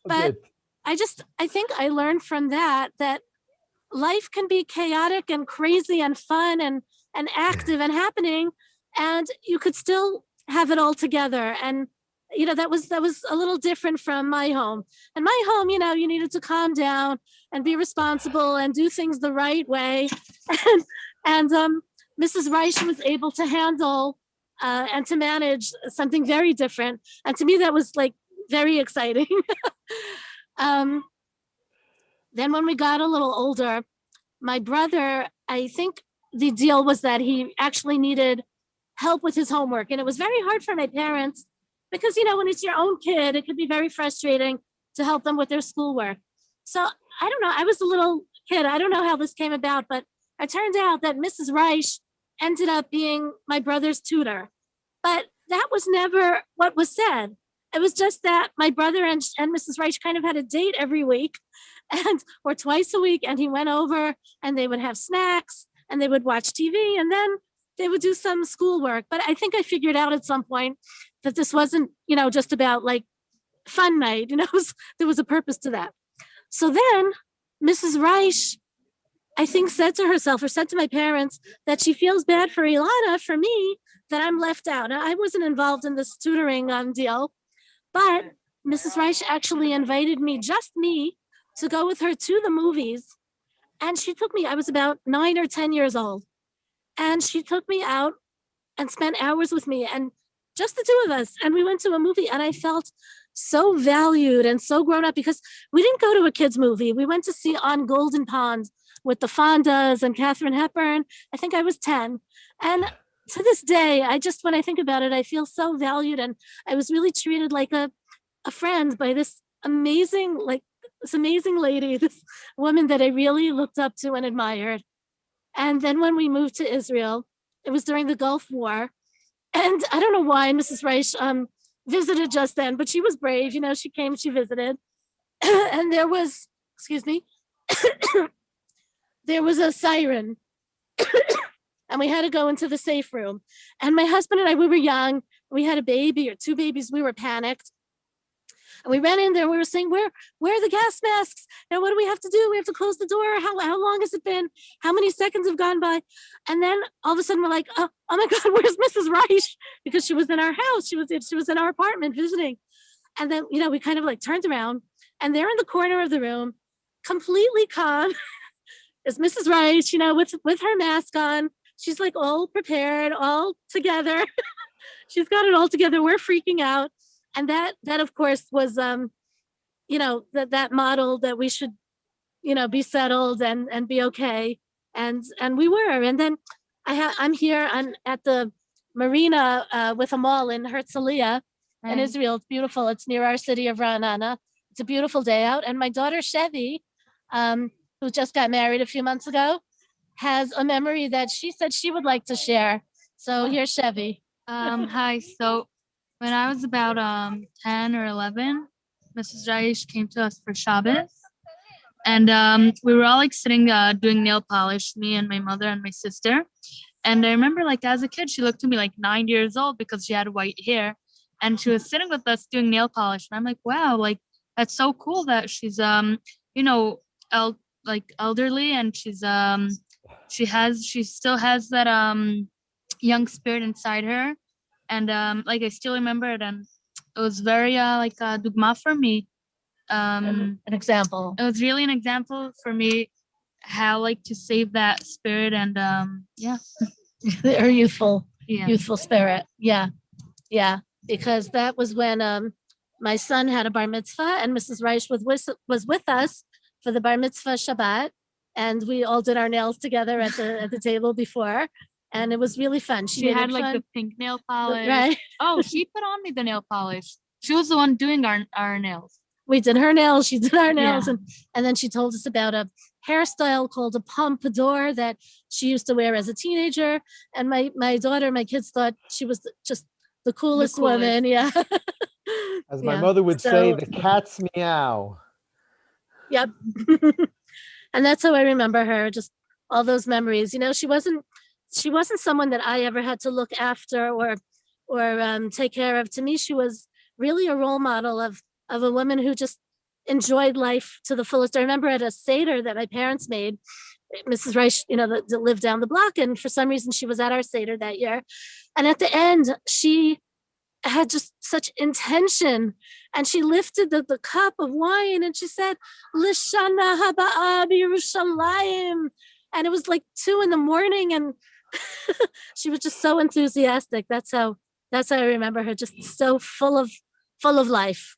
But I think I learned from that life can be chaotic and crazy and fun and active and happening, and you could still have it all together. And you know that was a little different from my home. In my home, you know, you needed to calm down and be responsible and do things the right way. and Mrs. Reich was able to handle and to manage something very different. And to me, that was like very exciting. Then when we got a little older, my brother, I think the deal was that he actually needed help with his homework. And it was very hard for my parents because, you know, when it's your own kid, it could be very frustrating to help them with their schoolwork. So I don't know. I was a little kid. I don't know how this came about, but it turned out that Mrs. Reich ended up being my brother's tutor. But that was never what was said. It was just that my brother and Mrs. Reich kind of had a date every week and or twice a week. And he went over and they would have snacks and they would watch TV and then they would do some schoolwork. But I think I figured out at some point that this wasn't, you know, just about like fun night, you know, there was a purpose to that. So then Mrs. Reich, I think, said to herself or said to my parents that she feels bad for Ilana, for me, that I'm left out. Now, I wasn't involved in this tutoring deal, but Mrs. Reich actually invited me, just me, to go with her to the movies. And she took me, I was about 9 or 10 years old. And she took me out and spent hours with me and just the two of us. And we went to a movie and I felt so valued and so grown up because we didn't go to a kid's movie. We went to see On Golden Pond with the Fondas and Katharine Hepburn. I think I was 10. And to this day, when I think about it, I feel so valued. And I was really treated like a friend by this amazing lady, this woman that I really looked up to and admired. And then when we moved to Israel, it was during the Gulf War. And I don't know why Mrs. Reich visited just then, but she was brave. You know, she came, she visited. And there was, excuse me, there was a siren. And we had to go into the safe room. And my husband and I, we were young. We had a baby or two babies. We were panicked. And we ran in there and we were saying, where are the gas masks? And what do we have to do? We have to close the door. How long has it been? How many seconds have gone by? And then all of a sudden we're like, oh my God, where's Mrs. Reich? Because she was in our house. She was in our apartment visiting. And then, you know, we kind of like turned around and there in the corner of the room, completely calm, is Mrs. Reich, you know, with her mask on. She's like all prepared, all together. She's got it all together. We're freaking out. And that of course was, you know, that model that we should, you know, be settled and be okay. And we were. And then I'm here at the marina with a mall in Herzliya in Israel. It's beautiful. It's near our city of Ra'anana. It's a beautiful day out. And my daughter Chevy, who just got married a few months ago, has a memory that she said she would like to share. So here's Chevy. Hi. So when I was about 10 or 11, Mrs. Reich came to us for Shabbos. And we were all like sitting doing nail polish, me and my mother and my sister. And I remember like as a kid, she looked at me like 9 years old because she had white hair. And she was sitting with us doing nail polish. And I'm like, wow, like that's so cool that she's like elderly, and she still has that young spirit inside her. And like I still remember it, and it was very like a dugma for me. An example. It was really an example for me how like to save that spirit. And yeah. Her youthful Yeah. spirit. Yeah. Yeah. Because that was when my son had a bar mitzvah, and Mrs. Reich was with us for the bar mitzvah Shabbat, and we all did our nails together at the table before, and it was really fun. She had like the pink nail polish. Right. Oh, she put on me the nail polish. She was the one doing our nails. We did her nails, she did our nails, Yeah. and then she told us about a hairstyle called a pompadour that she used to wear as a teenager. And my kids thought she was just the coolest woman. Yeah. As my Yeah. mother would say, So- the cat's meow. Yep. And that's how I remember her, just all those memories. You know, she wasn't someone that I ever had to look after or take care of. To me, she was really a role model of a woman who just enjoyed life to the fullest. I remember at a Seder that my parents made, Mrs. Reich, you know, that lived down the block, and for some reason she was at our Seder that year. And at the end, she had just such intention, and she lifted the cup of wine and she said, Lishana Haba'a B'Yerushalayim. And it was like 2 a.m, and she was just so enthusiastic. That's how I remember her, just so full of life.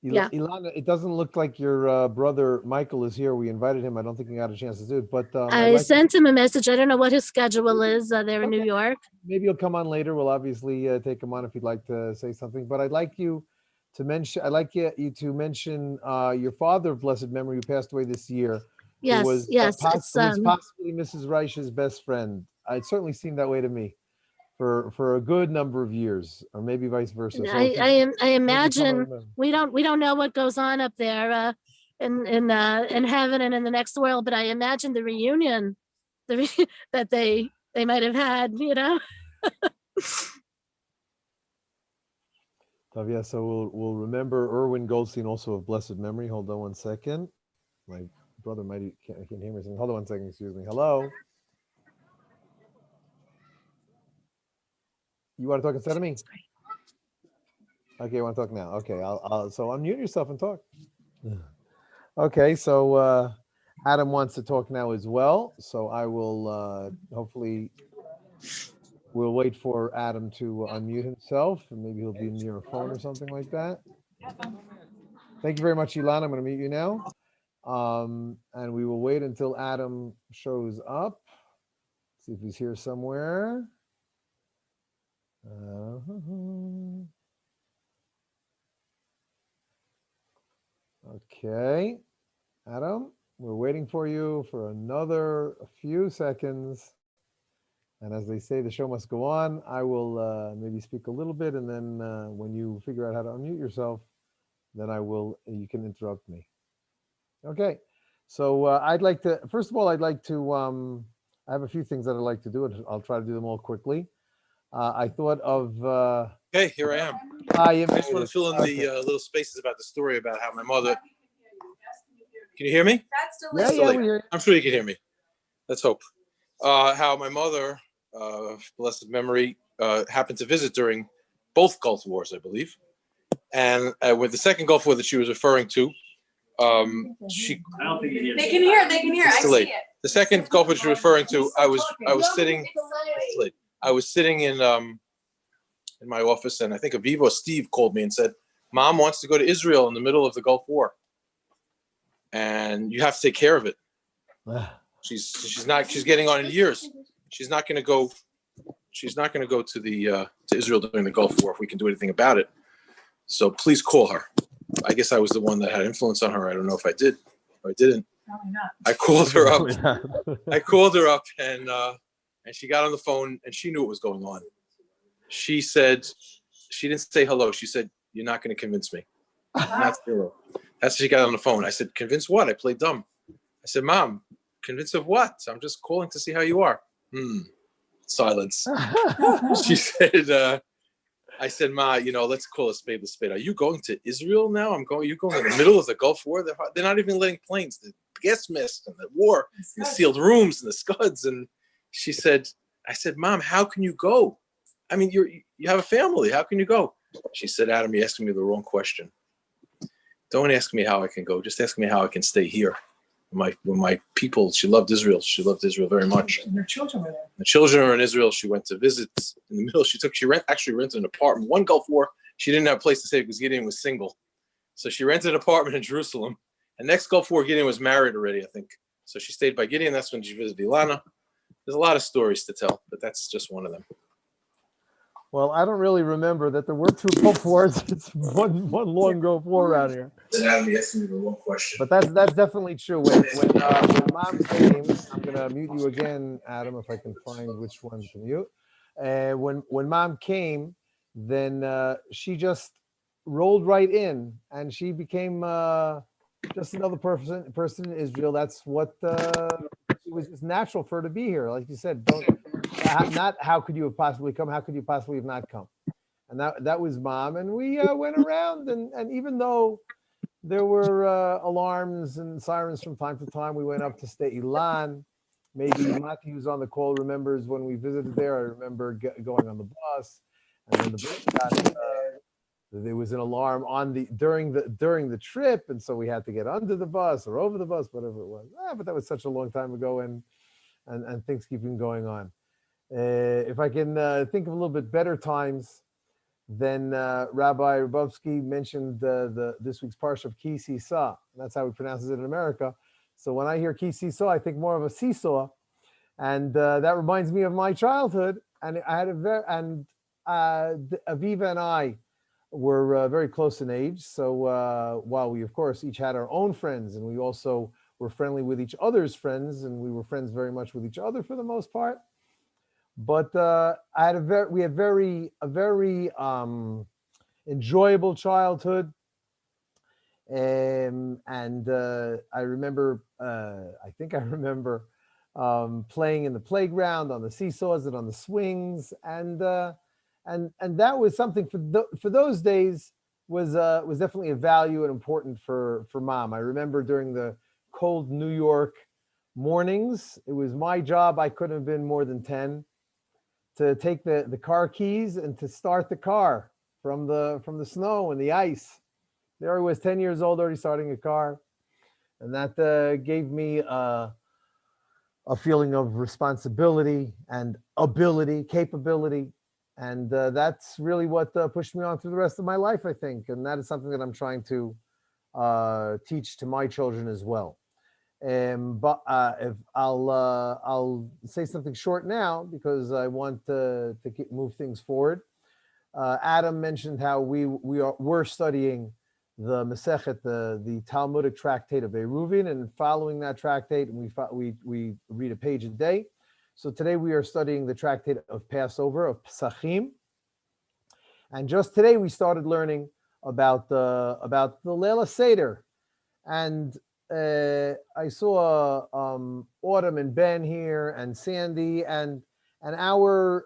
Yeah. Ilana, it doesn't look like your brother Michael is here. We invited him. I don't think he got a chance to do it, but I sent him a message. I don't know what his schedule is there in New York. Maybe he'll come on later. We'll obviously take him on if you'd like to say something. But I'd like you to mention. I'd like you to mention your father of blessed memory, who passed away this year. Yes, Who was, yes, who was it's, possibly Mrs. Reich's best friend. It certainly seemed that way to me for a good number of years, or maybe vice versa. So if you- I imagine remember. we don't know what goes on up there in heaven and in the next world, but I imagine the reunion that they might have had, you know. So yeah, so we'll remember Erwin Goldstein, also of blessed memory. Hold on one second. My brother might can't hear me. Hold on one second. Excuse me. Hello. You want to talk instead of me? Okay, you want to talk now? Okay, I'll so unmute yourself and talk. Okay, so Adam wants to talk now as well. So I will hopefully we'll wait for Adam to unmute himself, and maybe he'll be near a phone or something like that. Thank you very much, Ilana. I'm going to mute you now. And we will wait until Adam shows up. See if he's here somewhere. Okay, Adam, we're waiting for you for another few seconds. And as they say, the show must go on. I will maybe speak a little bit, and then when you figure out how to unmute yourself, then you can interrupt me. Okay, so I'd like to, first of all, I have a few things that I'd like to do, and I'll try to do them all quickly. I thought of... Hey, here I am. I just want to fill in the little spaces about the story about how my mother... Can you hear me? Yeah, we hear you. I'm sure you can hear me. Let's hope. How my mother, blessed memory, happened to visit during both Gulf Wars, I believe. And with the second Gulf War that she was referring to, she... I don't think you They can hear. They can hear. It's I delayed. see it. The second Gulf War she was referring to, I was sitting... It's delayed. I was sitting in my office, and I think Aviva or Steve called me and said, Mom wants to go to Israel in the middle of the Gulf War, and you have to take care of it. She's getting on in years. She's not going to go to Israel during the Gulf War if we can do anything about it. So please call her. I guess I was the one that had influence on her. I don't know if I did or I didn't. Probably not. I called her up. And she got on the phone, and she knew what was going on. She said, she didn't say hello. She said, "You're not going to convince me." Not zero. That's what she got on the phone. I said, "Convince what?" I played dumb. I said, "Mom, convince of what? I'm just calling to see how you are." Silence. She said, I said, Ma, let's call a spade. Are you going to Israel now? You're going in the middle of the Gulf War? They're not even letting planes, the gas masks and the war, and the sealed rooms and the scuds. And I said, Mom, how can you go? I mean, you have a family. How can you go? She said, Adam, you're asking me the wrong question. Don't ask me how I can go. Just ask me how I can stay here. When my people, she loved Israel. She loved Israel very much. And your children were there. The children are in Israel. She went to visit in the middle. She actually rented an apartment. One Gulf War, she didn't have a place to stay because Gideon was single. So she rented an apartment in Jerusalem. And next Gulf War, Gideon was married already, I think. So she stayed by Gideon. That's when she visited Ilana. There's a lot of stories to tell, but that's just one of them. Well, I don't really remember that there were 2 Gulf Wars. It's one long Gulf War around here. Adam, you asked me the wrong question. But that's definitely true. When Mom came, I'm gonna mute you again, Adam, if I can find which one to mute. When Mom came, then she just rolled right in, and she became just another person in Israel. That's what it was just natural for her to be here. Like you said, not how could you have possibly come? How could you possibly have not come? And that was Mom. And we went around, and even though there were alarms and sirens from time to time, we went up to State Ilan. Maybe Mati, who's on the call, remembers when we visited there. I remember going on the bus, and then the bus got. There was an alarm during the trip, and so we had to get under the bus or over the bus, whatever it was. But that was such a long time ago, and things keep going on. If I can think of a little bit better times, then Rabbi Rubovsky mentioned this week's parsha of Ki Sisa. That's how he pronounces it in America. So when I hear Ki Sisa, I think more of a seesaw, and that reminds me of my childhood. And I had Aviva and I were very close in age. So while we, of course, each had our own friends, and we also were friendly with each other's friends, and we were friends very much with each other for the most part. But we had a very enjoyable childhood, and I remember, playing in the playground on the seesaws and on the swings, and that was something for those days was definitely a value and important for Mom. I remember during the cold New York mornings, it was my job. I couldn't have been more than 10. To take the car keys and to start the car from the snow and the ice. There I was, 10 years old, already starting a car, and that gave me a feeling of responsibility and capability, and that's really what pushed me on through the rest of my life, I think, and that is something that I'm trying to teach to my children as well. But if I'll say something short now because I want to move things forward. Adam mentioned how we're studying the Masechet, the Talmudic tractate of Eruvin, and following that tractate, we read a page a day. So today we are studying the tractate of Passover, of Pesachim, and just today we started learning about the Leila Seder, and I saw Autumn and Ben here, and Sandy, and our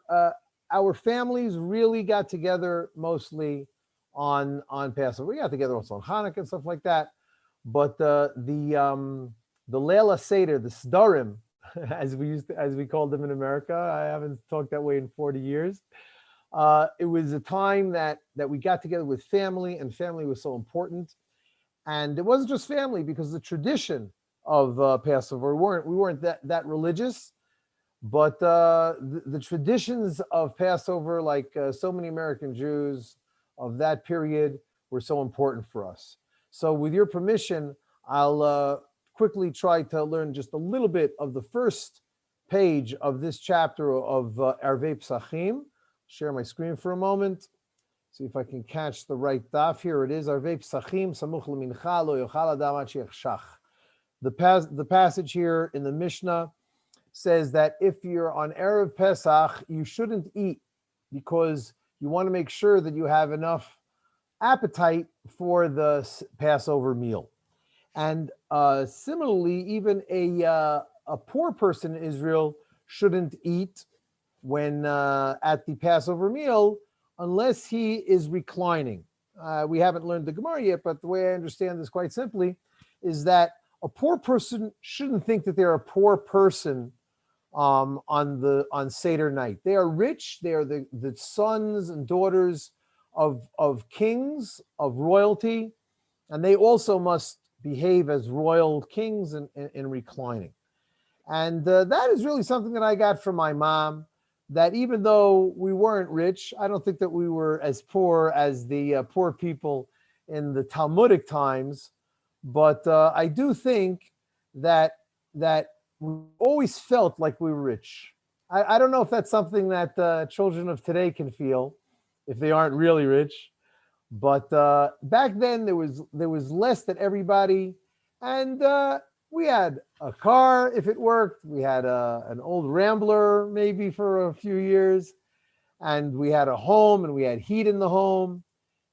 families really got together mostly on Passover. We got together also on Hanukkah and stuff like that. But the Leila Seder, the Sdarim, as we called them in America, I haven't talked that way in 40 years. It was a time that we got together with family, and family was so important. And it wasn't just family, because the tradition of Passover, we weren't that religious, but the traditions of Passover, like so many American Jews of that period, were so important for us. So with your permission, I'll quickly try to learn just a little bit of the first page of this chapter of Arvei Pesachim. Share my screen for a moment. See if I can catch the right daf. Here it is. Arvei Pesachim, samuch lemincha, lo yochal adam ad sheyachshach. The passage here in the Mishnah says that if you're on Erev Pesach, you shouldn't eat, because you want to make sure that you have enough appetite for the Passover meal. And similarly, even a poor person in Israel shouldn't eat when at the Passover meal, unless he is reclining. We haven't learned the Gemara yet, but the way I understand this quite simply is that a poor person shouldn't think that they're a poor person on Seder night. They are rich. They are the sons and daughters of kings, of royalty, and they also must behave as royal kings in reclining. And that is really something that I got from my mom, that even though we weren't rich, I don't think that we were as poor as the poor people in the Talmudic times, but I do think that we always felt like we were rich. I don't know if that's something that children of today can feel if they aren't really rich, but back then there was less than everybody, and we had a car if it worked. We had an old Rambler maybe for a few years, and we had a home, and we had heat in the home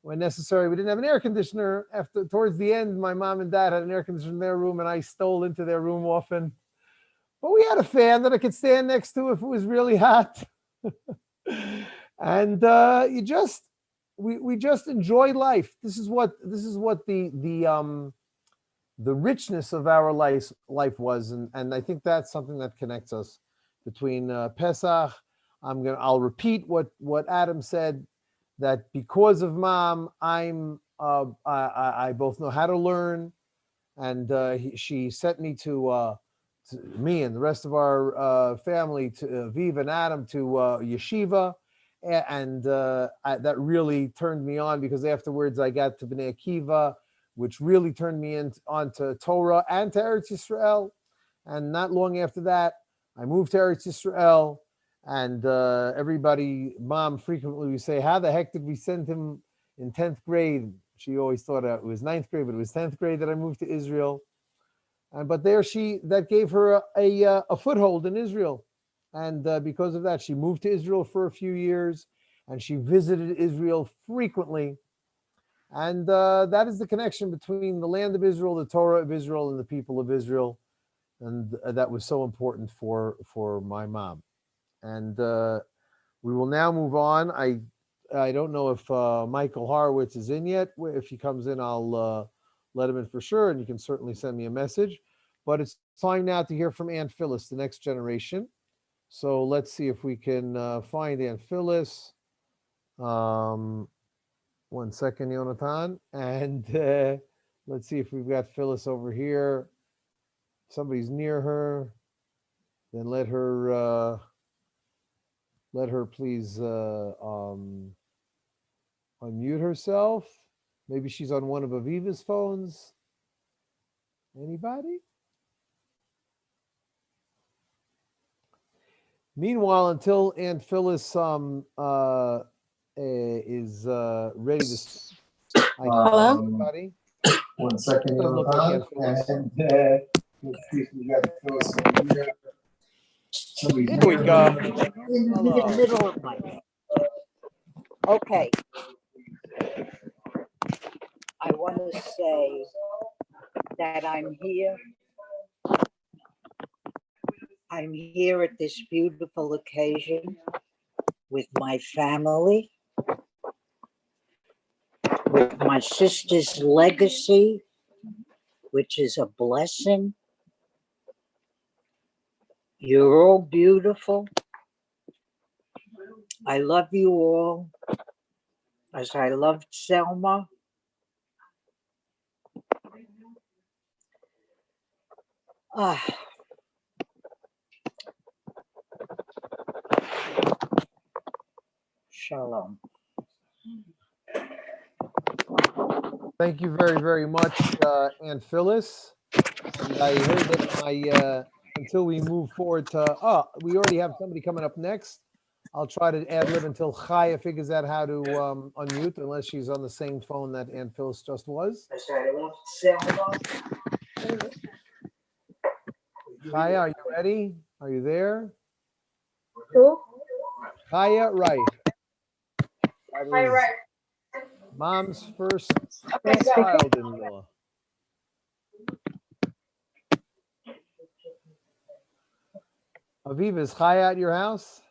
when necessary. We didn't have an air conditioner. Towards the end, my mom and dad had an air conditioner in their room, and I stole into their room often. But we had a fan that I could stand next to if it was really hot. And we just enjoyed life. This is what the richness of our life was, and I think that's something that connects us between Pesach. I'll repeat what Adam said, that because of Mom, I both know how to learn, and she sent me to me and the rest of our family, to Viva and Adam, to yeshiva, and that really turned me on, because afterwards I got to Bnei Akiva, which really turned me onto Torah and to Eretz Yisrael. And not long after that, I moved to Eretz Yisrael, and everybody, Mom frequently would say, how the heck did we send him in 10th grade? She always thought it was 9th grade, but it was 10th grade that I moved to Israel. But that gave her a foothold in Israel. And because of that, she moved to Israel for a few years, and she visited Israel frequently. And that is the connection between the land of Israel, the Torah of Israel, and the people of Israel. And that was so important for my mom. And we will now move on. I don't know if Michael Horowitz is in yet. If he comes in, I'll let him in for sure, and you can certainly send me a message. But it's time now to hear from Aunt Phyllis, the next generation. So let's see if we can find Aunt Phyllis. 1 second, Jonathan. And let's see if we've got Phyllis over here. If somebody's near her, then let her please unmute herself. Maybe she's on one of Aviva's phones. Anybody? Meanwhile, until Aunt Phyllis is ready to Hello? everybody. 1 second, Doesn't look like Aunt Phyllis. and let's see if we got Phyllis over here. Here we go. In the middle of my. Okay. I want to say that I'm here. I'm here at this beautiful occasion with my family, with my sister's legacy, which is a blessing. You're all beautiful. I love you all, as I loved Selma. Shalom. Thank you very, very much, Aunt Phyllis. And I heard that until we move forward to, we already have somebody coming up next. I'll try to ad-lib until Chaya figures out how to unmute, unless she's on the same phone that Aunt Phyllis just was. Chaya, are you ready? Are you there? Who? Chaya Reich. Hi, right. Mom's first Okay, go. child-in-law. Aviva, is Chaya at your house?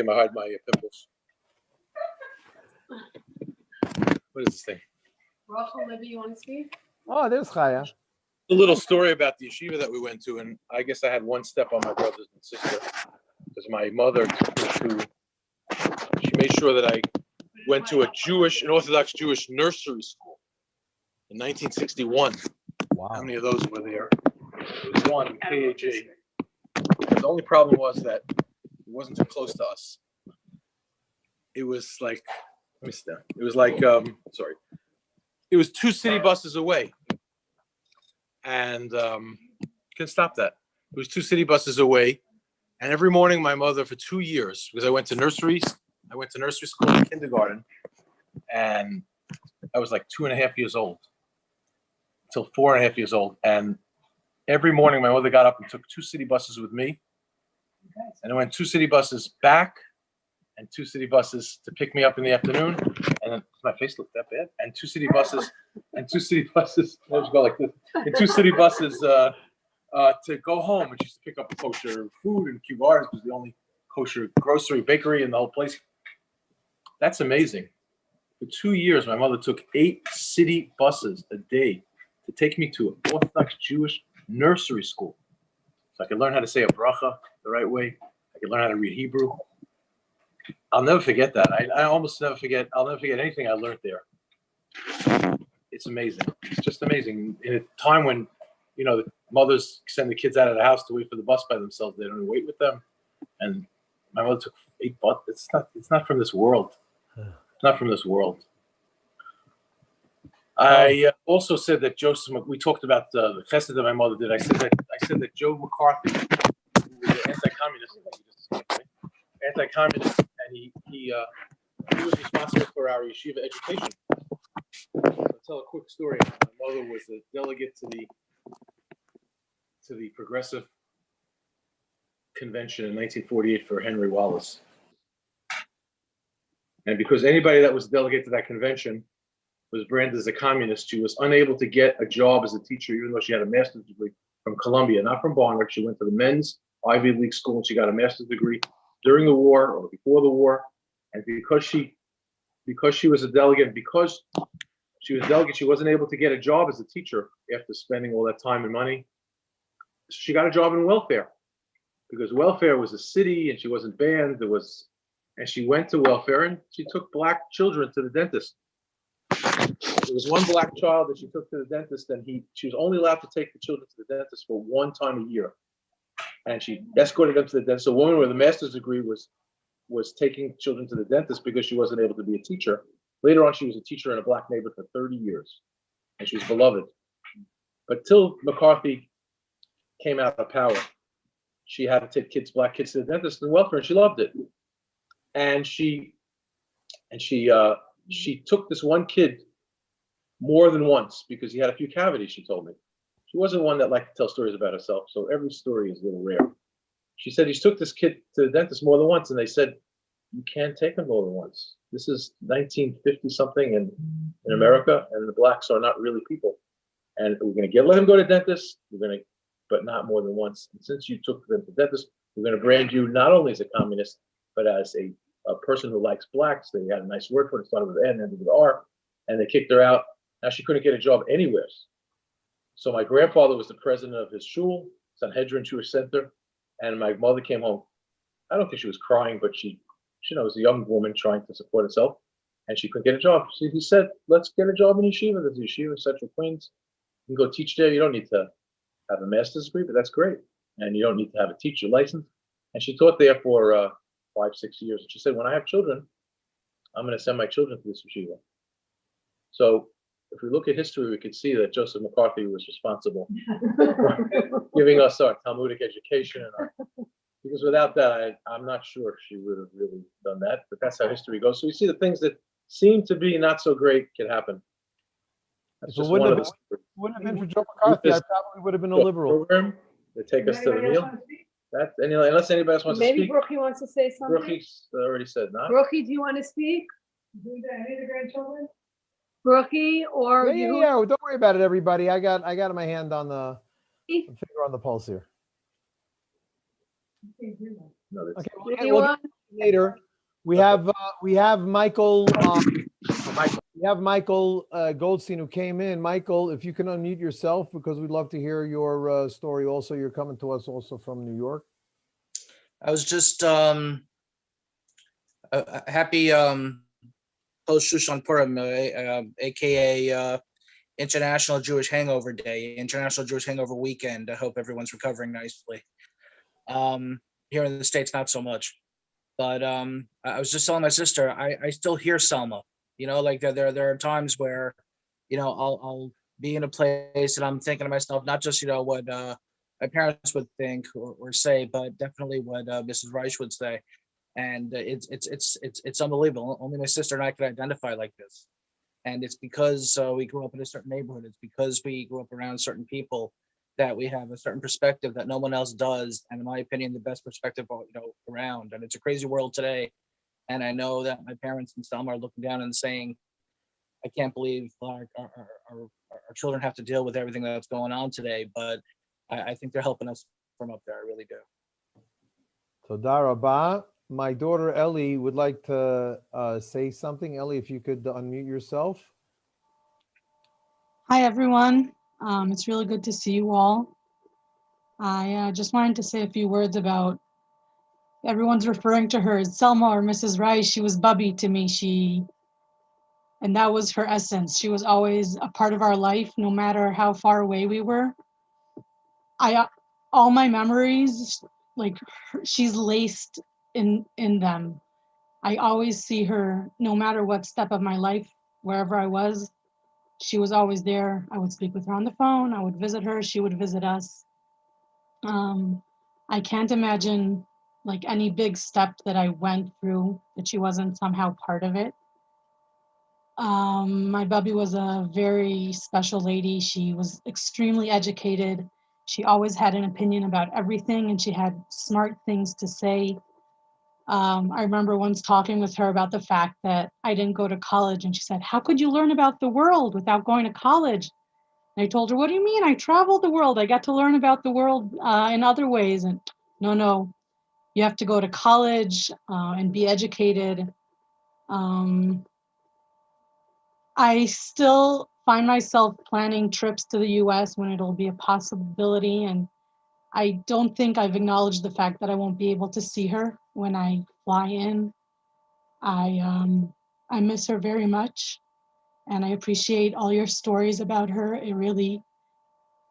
I hide my pimples. What is this thing? Rachel, maybe you want to speak? Oh, there's Chaya. A little story about the yeshiva that we went to, and I guess I had one step on my brothers and sister because my mother she made sure that I went to an Orthodox Jewish nursery school in 1961. Wow. How many of those were there? There was one, KHA. The only problem was that it wasn't too close to us. It was like, let me sit down. It was like, sorry. It was 2 city buses away. And can stop that. It was 2 city buses away. And every morning my mother for 2 years, because I went to nursery school and kindergarten. And I was like 2.5 years old till 4.5 years old. And every morning my mother got up and took 2 city buses with me. And I went 2 city buses back and 2 city buses to pick me up in the afternoon. And then, my face looked that bad. And 2 city buses, let's go like this. And 2 city buses to go home, which used to pick up kosher food, and Kew Gardens was the only kosher grocery, bakery in the whole place. That's amazing. For 2 years, my mother took 8 city buses a day to take me to an Orthodox Jewish nursery school. So I could learn how to say a bracha the right way. I could learn how to read Hebrew. I'll never forget that. I'll never forget anything I learned there. It's amazing. It's just amazing. In a time when, the mothers send the kids out of the house to wait for the bus by themselves, they don't wait with them. And my mother took 8 buses. It's not from this world. It's not from this world. I also said that we talked about the chesed that my mother did. I said that Joe McCarthy, who was an anti-communist, and he was responsible for our yeshiva education. I'll tell a quick story. My mother was a delegate to the Progressive Convention in 1948 for Henry Wallace. And because anybody that was a delegate to that convention was branded as a communist, she was unable to get a job as a teacher, even though she had a master's degree from Columbia, not from Barnard. She went to the men's Ivy League school and she got a master's degree during the war or before the war. And because she was a delegate, she wasn't able to get a job as a teacher after spending all that time and money. So she got a job in welfare because welfare was a city and she wasn't banned. And she went to welfare and she took black children to the dentist. There was one black child that she took to the dentist, and she was only allowed to take the children to the dentist for 1 time a year. And she escorted them to the dentist. A woman with a master's degree was taking children to the dentist because she wasn't able to be a teacher. Later on, she was a teacher in a black neighborhood for 30 years, and she was beloved. But till McCarthy came out of power, she had to take black kids to the dentist and welfare, and she loved it. And she took this one kid more than once because he had a few cavities, she told me. She wasn't one that liked to tell stories about herself, so every story is a little rare. She said he took this kid to the dentist more than once, and they said, you can't take him more than once. This is 1950-something in America, and the blacks are not really people. And we're going to let him go to dentist, but not more than once. And since you took them to dentist, we're going to brand you not only as a communist, but as a person who likes blacks. They had a nice word for it. It started with N, ended with R, and they kicked her out. Now she couldn't get a job anywhere. So my grandfather was the president of his shul, Sanhedrin Jewish Center, and my mother came home. I don't think she was crying, but she was a young woman trying to support herself, and she couldn't get a job. So he said, let's get a job in yeshiva. There's a yeshiva in Central Queens. You can go teach there. You don't need to have a master's degree, but that's great. And you don't need to have a teacher license. And she taught there for 5-6 years. And she said, when I have children, I'm going to send my children to this yeshiva. So if we look at history, we can see that Joseph McCarthy was responsible for giving us our Talmudic education. Because without that, I'm not sure she would have really done that. But that's how history goes. So you see the things that seem to be not so great can happen. That's just one of the stories. Wouldn't have been for Joe McCarthy, I probably would have been a liberal. Program, they take us to the meal. Unless anybody else wants to Maybe speak. Brookie wants to say something. Brookie already said not. Brookie, do you want to speak? Any of the grandchildren? Brookie or you? Yeah. Don't worry about it, everybody. I got my hand on the finger on the pulse here. No, Okay, Anyone? later. We have Michael. We have Michael Goldstein who came in. Michael, if you can unmute yourself, because we'd love to hear your story. Also, you're coming to us also from New York. I was just happy post Shushan Purim, aka International Jewish Hangover Day, International Jewish Hangover Weekend. I hope everyone's recovering nicely. Here in the States, not so much. But I was just telling my sister, I still hear Selma. You know, like there are times where, you know, I'll be in a place and I'm thinking to myself, not just, you know, what my parents would think or say, but definitely what Mrs. Reich would say. And it's unbelievable. Only my sister and I can identify like this. And it's because we grew up in a certain neighborhood. It's because we grew up around certain people that we have a certain perspective that no one else does. And in my opinion, the best perspective, you know, around. And it's a crazy world today. And I know that my parents and Selma are looking down and saying, I can't believe our children have to deal with everything that's going on today. But I think they're helping us from up there. I really do. Toda rabah. My daughter Ellie would like to say something. Ellie, if you could unmute yourself. Hi, everyone. It's really good to see you all. I just wanted to say a few words about everyone's referring to her as Selma or Mrs. Reich. She was Bubby to me. And that was her essence. She was always a part of our life, no matter how far away we were. All my memories, like she's laced in them. I always see her, no matter what step of my life, wherever I was. She was always there. I would speak with her on the phone. I would visit her. She would visit us. I can't imagine like any big step that I went through that she wasn't somehow part of it. My Bubby was a very special lady. She was extremely educated. She always had an opinion about everything, and she had smart things to say. I remember once talking with her about the fact that I didn't go to college, and she said, "How could you learn about the world without going to college?" And I told her, "What do you mean? I traveled the world. I got to learn about the world in other ways." And no, you have to go to college and be educated. I still find myself planning trips to the US when it'll be a possibility. And I don't think I've acknowledged the fact that I won't be able to see her when I fly in. I miss her very much. And I appreciate all your stories about her. It really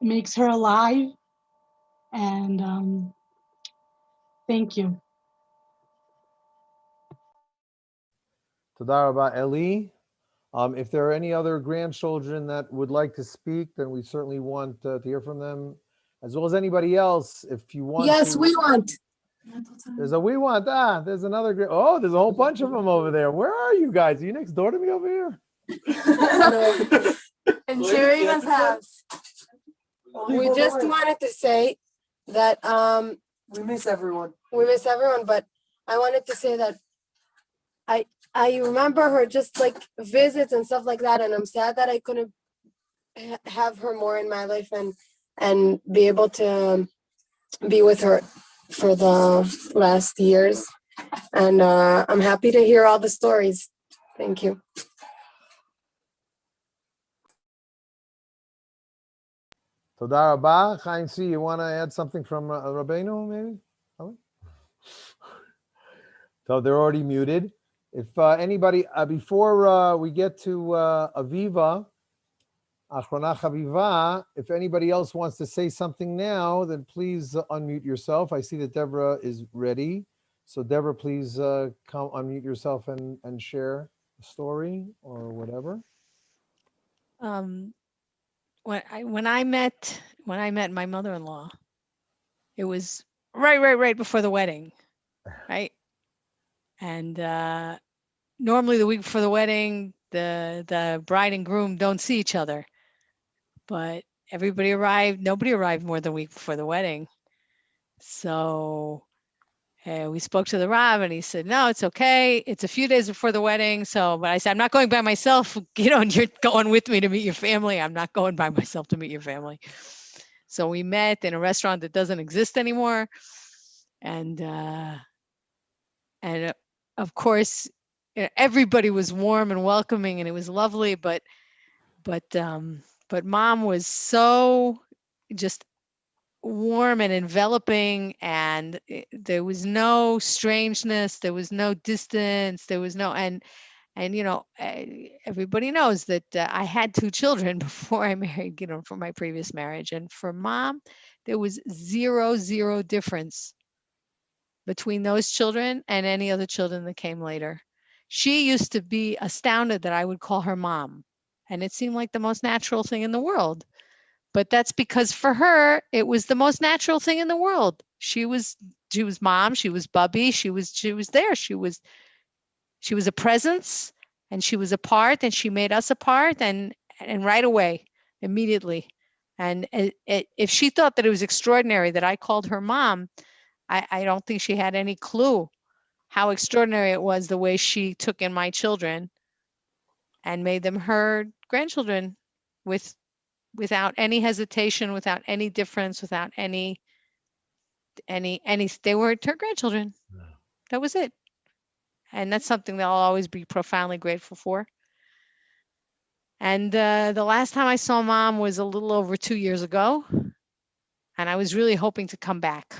makes her alive. And thank you. Toda rabah, Eli. If there are any other grandchildren that would like to speak, then we certainly want to hear from them, as well as anybody else. If you want, Yes, we want. There's a we want. There's another. There's a whole bunch of them over there. Where are you guys? Are you next door to me over here? In Shireen's house. We just wanted to say that we miss everyone. We miss everyone, but I wanted to say that I remember her just like visits and stuff like that, and I'm sad that I couldn't have her more in my life and be able to be with her for the last years. And I'm happy to hear all the stories. Thank you. Toda rabah. Chaim C., you want to add something from Rabbeinu, maybe? So they're already muted. If anybody, before we get to Aviva, Achrona Chaviva, if anybody else wants to say something now, then please unmute yourself. I see that Deborah is ready. So Deborah, please come unmute yourself and share a story or whatever. When I met my mother-in-law, it was right before the wedding, right? And normally the week before the wedding, the bride and groom don't see each other, but everybody arrived. Nobody arrived more than a week before the wedding. So we spoke to the Rav, and he said, "No, it's okay. It's a few days before the wedding." But I said, "I'm not going by myself. You know, and you're going with me to meet your family. I'm not going by myself to meet your family." So we met in a restaurant that doesn't exist anymore, and And of course, everybody was warm and welcoming, and it was lovely. But Mom was so just warm and enveloping, and there was no strangeness, there was no distance, there was no and everybody knows that I had 2 children before I married, from my previous marriage, and for Mom there was zero difference between those children and any other children that came later. She used to be astounded that I would call her mom, and it seemed like the most natural thing in the world. But that's because for her, it was the most natural thing in the world. She was mom, she was Bubby, she was there. She was a presence, and she was a part, and she made us a part, and right away, immediately. And if she thought that it was extraordinary that I called her mom, I don't think she had any clue how extraordinary it was the way she took in my children and made them her grandchildren without any hesitation, without any difference, without any they were her grandchildren. That was it. And that's something that I'll always be profoundly grateful for. And the last time I saw Mom was a little over 2 years ago, and I was really hoping to come back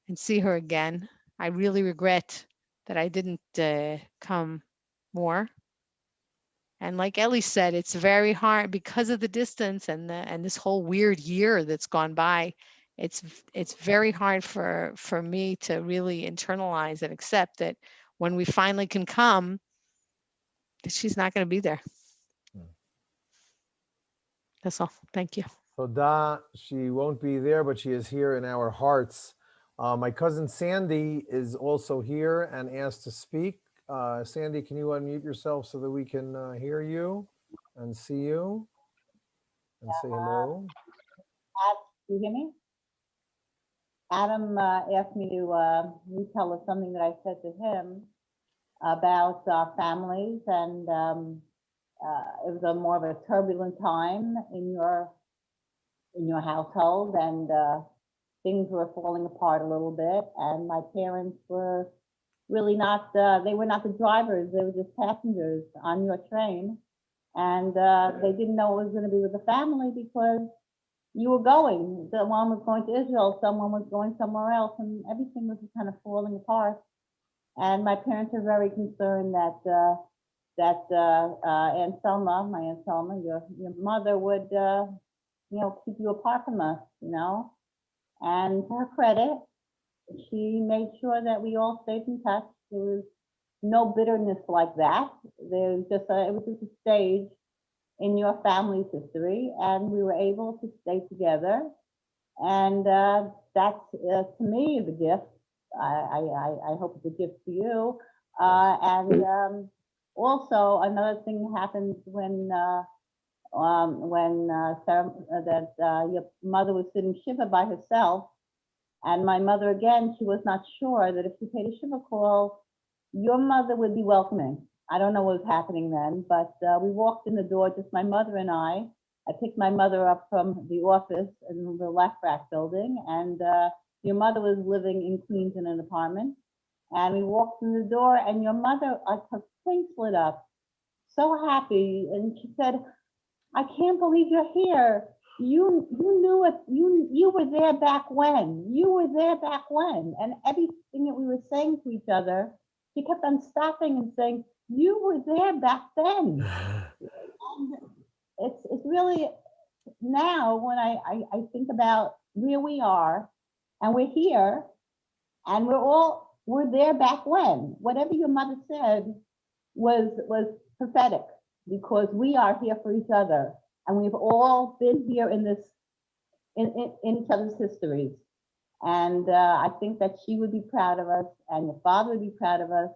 and see her again. I really regret that I didn't come more. And like Ellie said, it's very hard because of the distance and this whole weird year that's gone by. It's very hard for me to really internalize and accept that when we finally can come, that she's not going to be there. That's all. Thank you. Toda, she won't be there, but she is here in our hearts. My cousin Sandy is also here and asked to speak. Sandy, can you unmute yourself so that we can hear you and see you and say hello? Do you hear me? Adam asked me to retell us something that I said to him about families, and it was more of a turbulent time in your household, and things were falling apart a little bit, and my parents were really not, they were not the drivers, they were just passengers on your train, and they didn't know it was going to be with the family because you were going. Someone was going to Israel, someone was going somewhere else, and everything was just kind of falling apart. And my parents are very concerned that Aunt Selma, my Aunt Selma, your mother would, keep you apart from us, And to her credit, she made sure that we all stayed in touch. There was no bitterness like that. There was just it was just a stage in your family's history, and we were able to stay together. And that's, to me, the gift. I hope it's a gift to you. Also, another thing happened when your mother was sitting Shiva by herself, and my mother, again, she was not sure that if she paid a Shiva call, your mother would be welcoming. I don't know what was happening then, but we walked in the door, just my mother and I. I picked my mother up from the office in the Lafrac building, and your mother was living in Queens in an apartment. And we walked in the door, and your mother, her face lit up, so happy, and she said, "I can't believe you're here. You knew it. You were there back when. You were there back when." And everything that we were saying to each other, she kept on stopping and saying, "You were there back then." And it's really, now when I think about where we are, and we're here, and we're there back when. Whatever your mother said was prophetic, because we are here for each other, and we've all been here in each other's histories. And I think that she would be proud of us, and your father would be proud of us,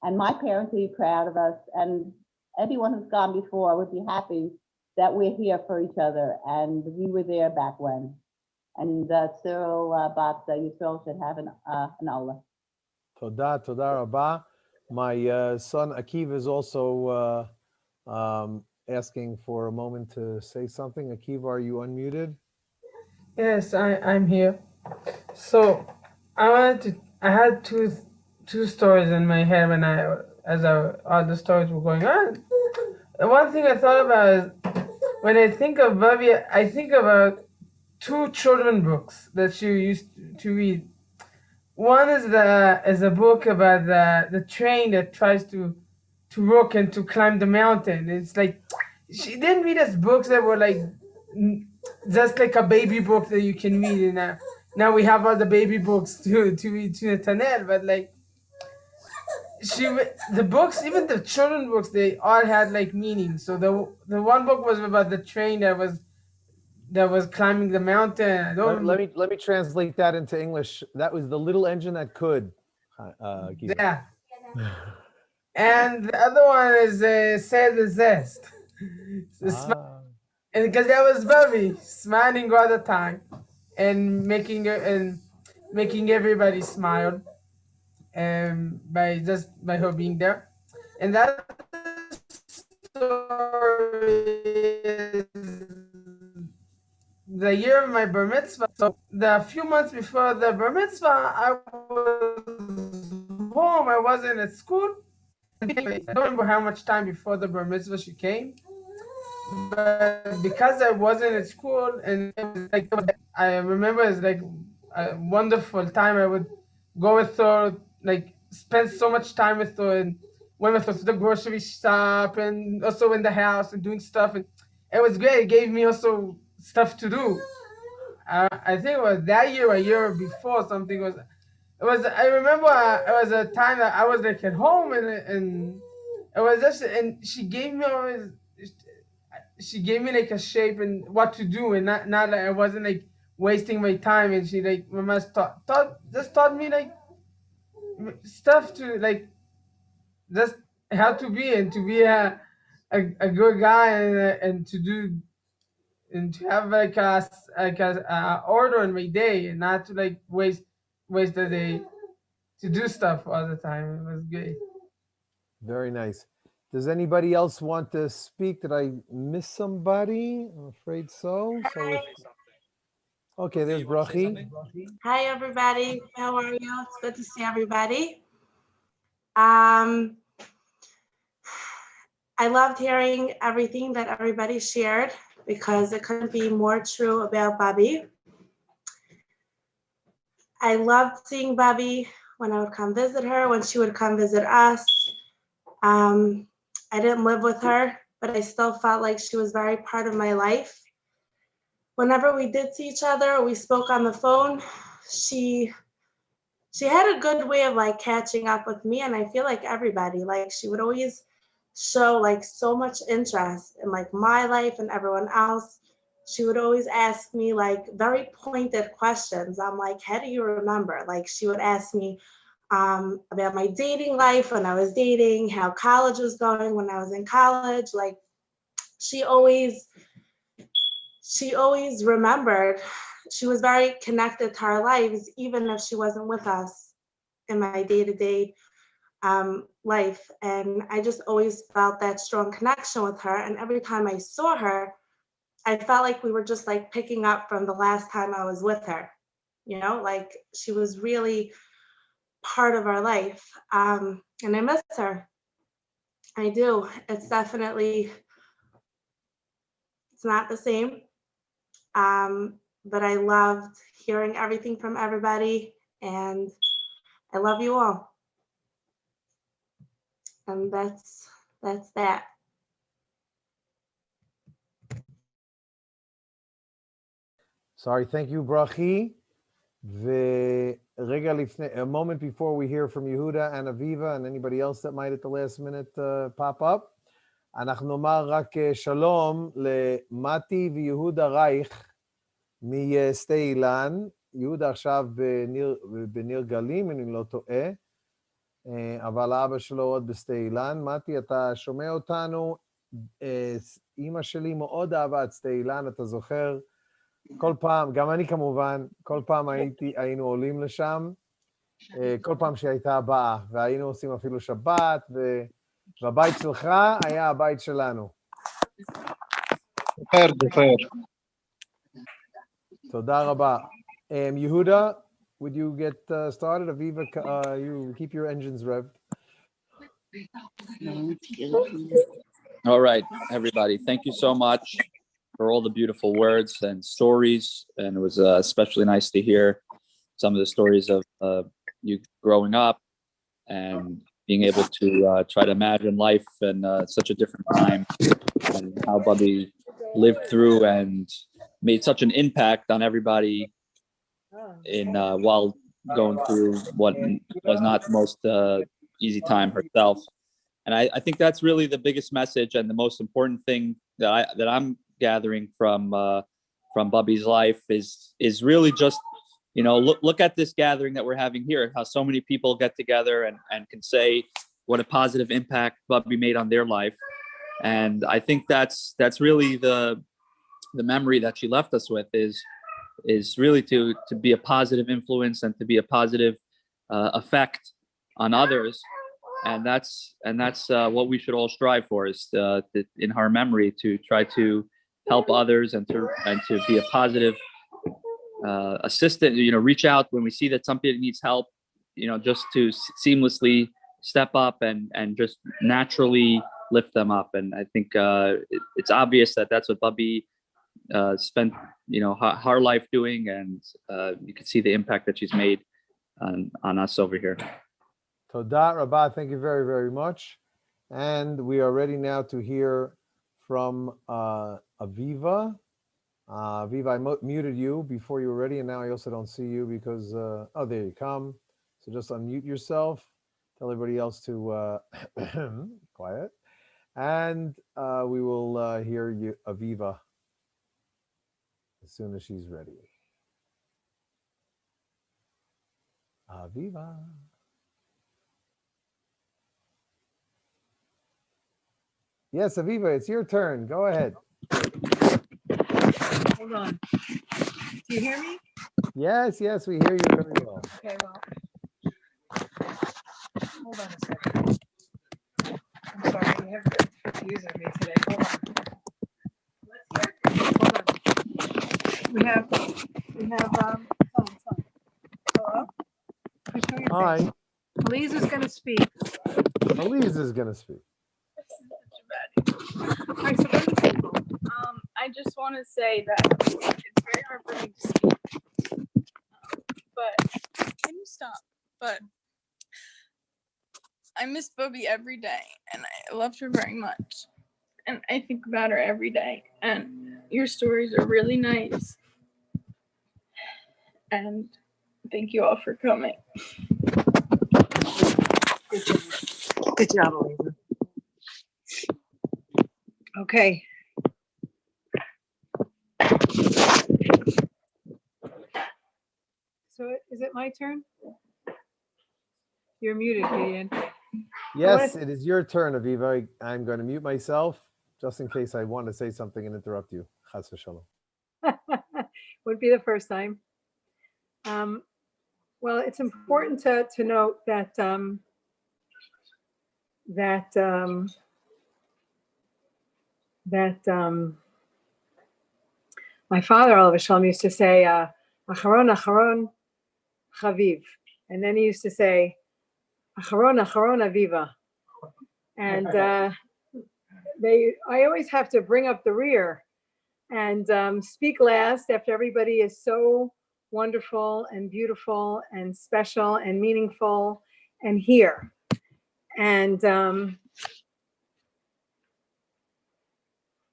and my parents would be proud of us, and everyone who's gone before would be happy that we're here for each other, and we were there back when. And Tzirel Bat Yisrael should have an Allah. Toda Rabba. My son Akiva is also asking for a moment to say something. Akiva, are you unmuted? Yes, I'm here. So I had two stories in my head all the stories were going on. And one thing I thought about is when I think of Bobby, I think about two children books that she used to read. One is a book about the train that tries to walk and to climb the mountain. It's like she didn't read us books that were like just like a baby book that you can read. And now we have all the baby books to read to Nathaniel, but like the books, even the children books, they all had like meaning. So the one book was about the train that was climbing the mountain. I don't remember. Let me translate that into English. That was The Little Engine That Could. Giza. Yeah. And the other one is Sad the Zest. And because that was Bobby smiling all the time and making everybody smile by her being there. And that story is the year of my bar mitzvah. So the few months before the bar mitzvah, I was home. I wasn't at school. I don't remember how much time before the bar mitzvah she came, but because I wasn't at school, and it was like I remember it's like a wonderful time. I would go with her, like spend so much time with her, and went with her to the grocery shop, and also in the house and doing stuff, and it was great. It gave me also stuff to do. I think it was that year, a year before, something was. It was. I remember it was a time that I was like at home, and it was just. And she gave me always. She gave me like a shape and what to do, and not like I wasn't like wasting my time. And she like Mama taught me like stuff to like just how to be and to be a good guy and to do and to have like a order in my day and not to like waste the day to do stuff all the time. It was great. Very nice. Does anybody else want to speak? Did I miss somebody? I'm afraid so. Okay, there's Brachi. Hi, everybody. How are you? It's good to see everybody. I loved hearing everything that everybody shared because it couldn't be more true about Bobby. I loved seeing Bobby when I would come visit her, when she would come visit us. I didn't live with her, but I still felt like she was very part of my life. Whenever we did see each other or we spoke on the phone, she had a good way of like catching up with me, and I feel like everybody, like she would always show like so much interest in like my life and everyone else. She would always ask me like very pointed questions. I'm like, how do you remember? Like she would ask me about my dating life when I was dating, how college was going when I was in college. Like she always remembered. She was very connected to our lives, even if she wasn't with us in my day-to-day life. And I just always felt that strong connection with her. And every time I saw her, I felt like we were just like picking up from the last time I was with her. You know, like she was really part of our life. And I miss her. I do. It's not the same. But I loved hearing everything from everybody, and I love you all. And that's that. Sorry, thank you, Brachi. A moment before we hear from Yehuda and Aviva and anybody else that might at the last minute pop up, אנחנו נאמר רק שלום למתי ויהודה רייך משדה אילן. יהודה עכשיו בניר גלים, אם אני לא טועה, אבל האבא שלו עוד בשדה אילן. מתי, אתה שומע אותנו? אמא שלי מאוד אהבה את שדה אילן, אתה זוכר? כל פעם, גם אני כמובן, כל פעם היינו עולים לשם, כל פעם שהייתה באה, והיינו עושים אפילו שבת, והבית שלך היה הבית שלנו. זוכר. תודה רבה. יהודה, would you get started? Aviva, you keep your engines revved. All right, everybody. Thank you so much for all the beautiful words and stories. And it was especially nice to hear some of the stories of you growing up and being able to try to imagine life in such a different time, and how Bubby lived through and made such an impact on everybody in while going through what was not the most easy time herself. And I think that's really the biggest message and the most important thing that I'm gathering from Bubby's life is really just, you know, look at this gathering that we're having here, how so many people get together and can say what a positive impact Bubby made on their life. And I think that's really the memory that she left us with is really to be a positive influence and to be a positive effect on others. And that's what we should all strive for, is in her memory to try to help others and to be a positive assistant, you know, reach out when we see that somebody needs help, you know, just to seamlessly step up and just naturally lift them up. And I think it's obvious that that's what Bubby spent, you know, her life doing, and you can see the impact that she's made on us over here. Toda Rabah, thank you very, very much. And we are ready now to hear from Aviva. Aviva, I muted you before you were ready, and now I also don't see you because, oh, there you come. So just unmute yourself. Tell everybody else to quiet. And we will hear you, Aviva, as soon as she's ready. Aviva. Yes, Aviva, it's your turn. Go ahead. Hold on. Do you hear me? Yes, yes, we hear you very well. Okay, well. Hold on a second. I'm sorry, you have to confuse me today. Hold on. Let's hear. Hold on. We have phone. Hello? Show your Hi. face. Elise is going to speak. Elise is going to speak. All right, so go to the table. I just want to say that it's very hard for me to speak. But can you stop? But I miss Bubby every day, and I loved her very much. And I think about her every day. And your stories are really nice. And thank you all for coming. Good job, Elisa. Okay. So is it my turn? You're muted, Gideon. Yes, it is your turn, Aviva. I'm going to mute myself just in case I want to say something and interrupt you. Chas v'shalom. Would be the first time. Well, it's important to note that my father, Olav Shalom, used to say, Acharon, Acharon, Chaviv. And then he used to say, Acharon, Acharon, Aviva. And I always have to bring up the rear and speak last after everybody is so wonderful and beautiful and special and meaningful and here. And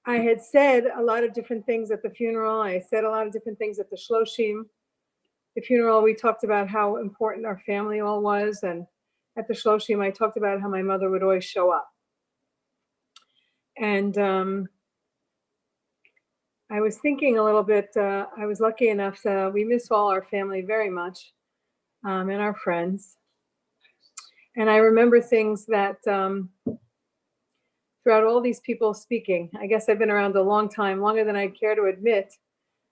I had said a lot of different things at the funeral. I said a lot of different things at the Shloshim. The funeral, we talked about how important our family all was. And at the Shloshim, I talked about how my mother would always show up. And I was thinking a little bit, I was lucky enough to, we miss all our family very much and our friends. And I remember things that throughout all these people speaking, I guess I've been around a long time, longer than I care to admit,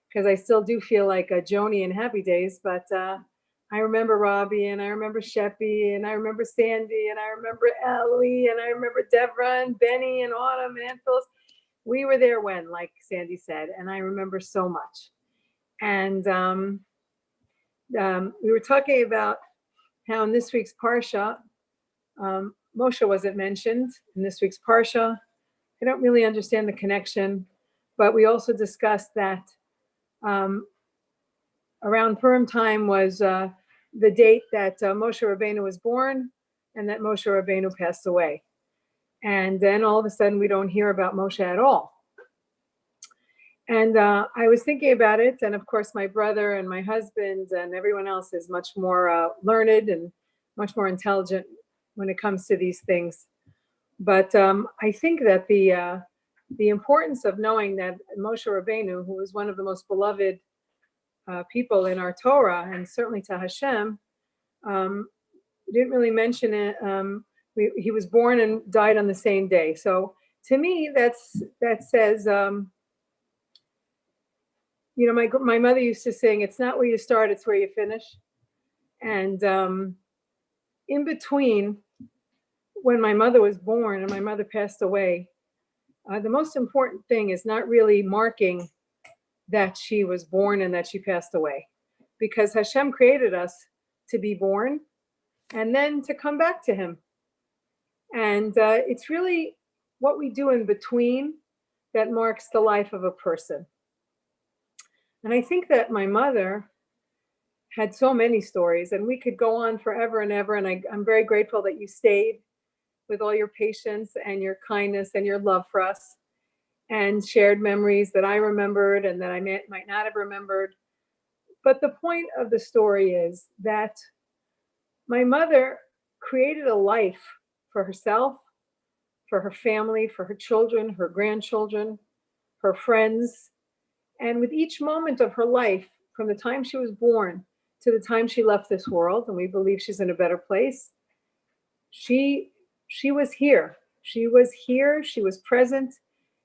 because I still do feel like a Joni in Happy Days, but I remember Robbie, and I remember Sheppy, and I remember Sandy, and I remember Ellie, and I remember Deborah, and Benny, and Autumn, and Aunt Phyllis. We were there when, like Sandy said, and I remember so much. And we were talking about how in this week's Parsha, Moshe wasn't mentioned in this week's Parsha. I don't really understand the connection, but we also discussed that around Purim time was the date that Moshe Rabbeinu was born and that Moshe Rabbeinu passed away. And then all of a sudden we don't hear about Moshe at all. And I was thinking about it, and of course my brother and my husband and everyone else is much more learned and much more intelligent when it comes to these things. But I think that the importance of knowing that Moshe Rabbeinu, who was one of the most beloved people in our Torah, and certainly to Hashem, didn't really mention it. He was born and died on the same day. So to me, that says, you know, my mother used to sing, "It's not where you start, it's where you finish." And in between, when my mother was born and my mother passed away, the most important thing is not really marking that she was born and that she passed away, because Hashem created us to be born and then to come back to him. And it's really what we do in between that marks the life of a person. And I think that my mother had so many stories, and we could go on forever and ever. And I'm very grateful that you stayed with all your patience and your kindness and your love for us, and shared memories that I remembered and that I might not have remembered. But the point of the story is that my mother created a life for herself, for her family, for her children, her grandchildren, her friends. And with each moment of her life, from the time she was born to the time she left this world, and we believe she's in a better place, she was here. She was here. She was present.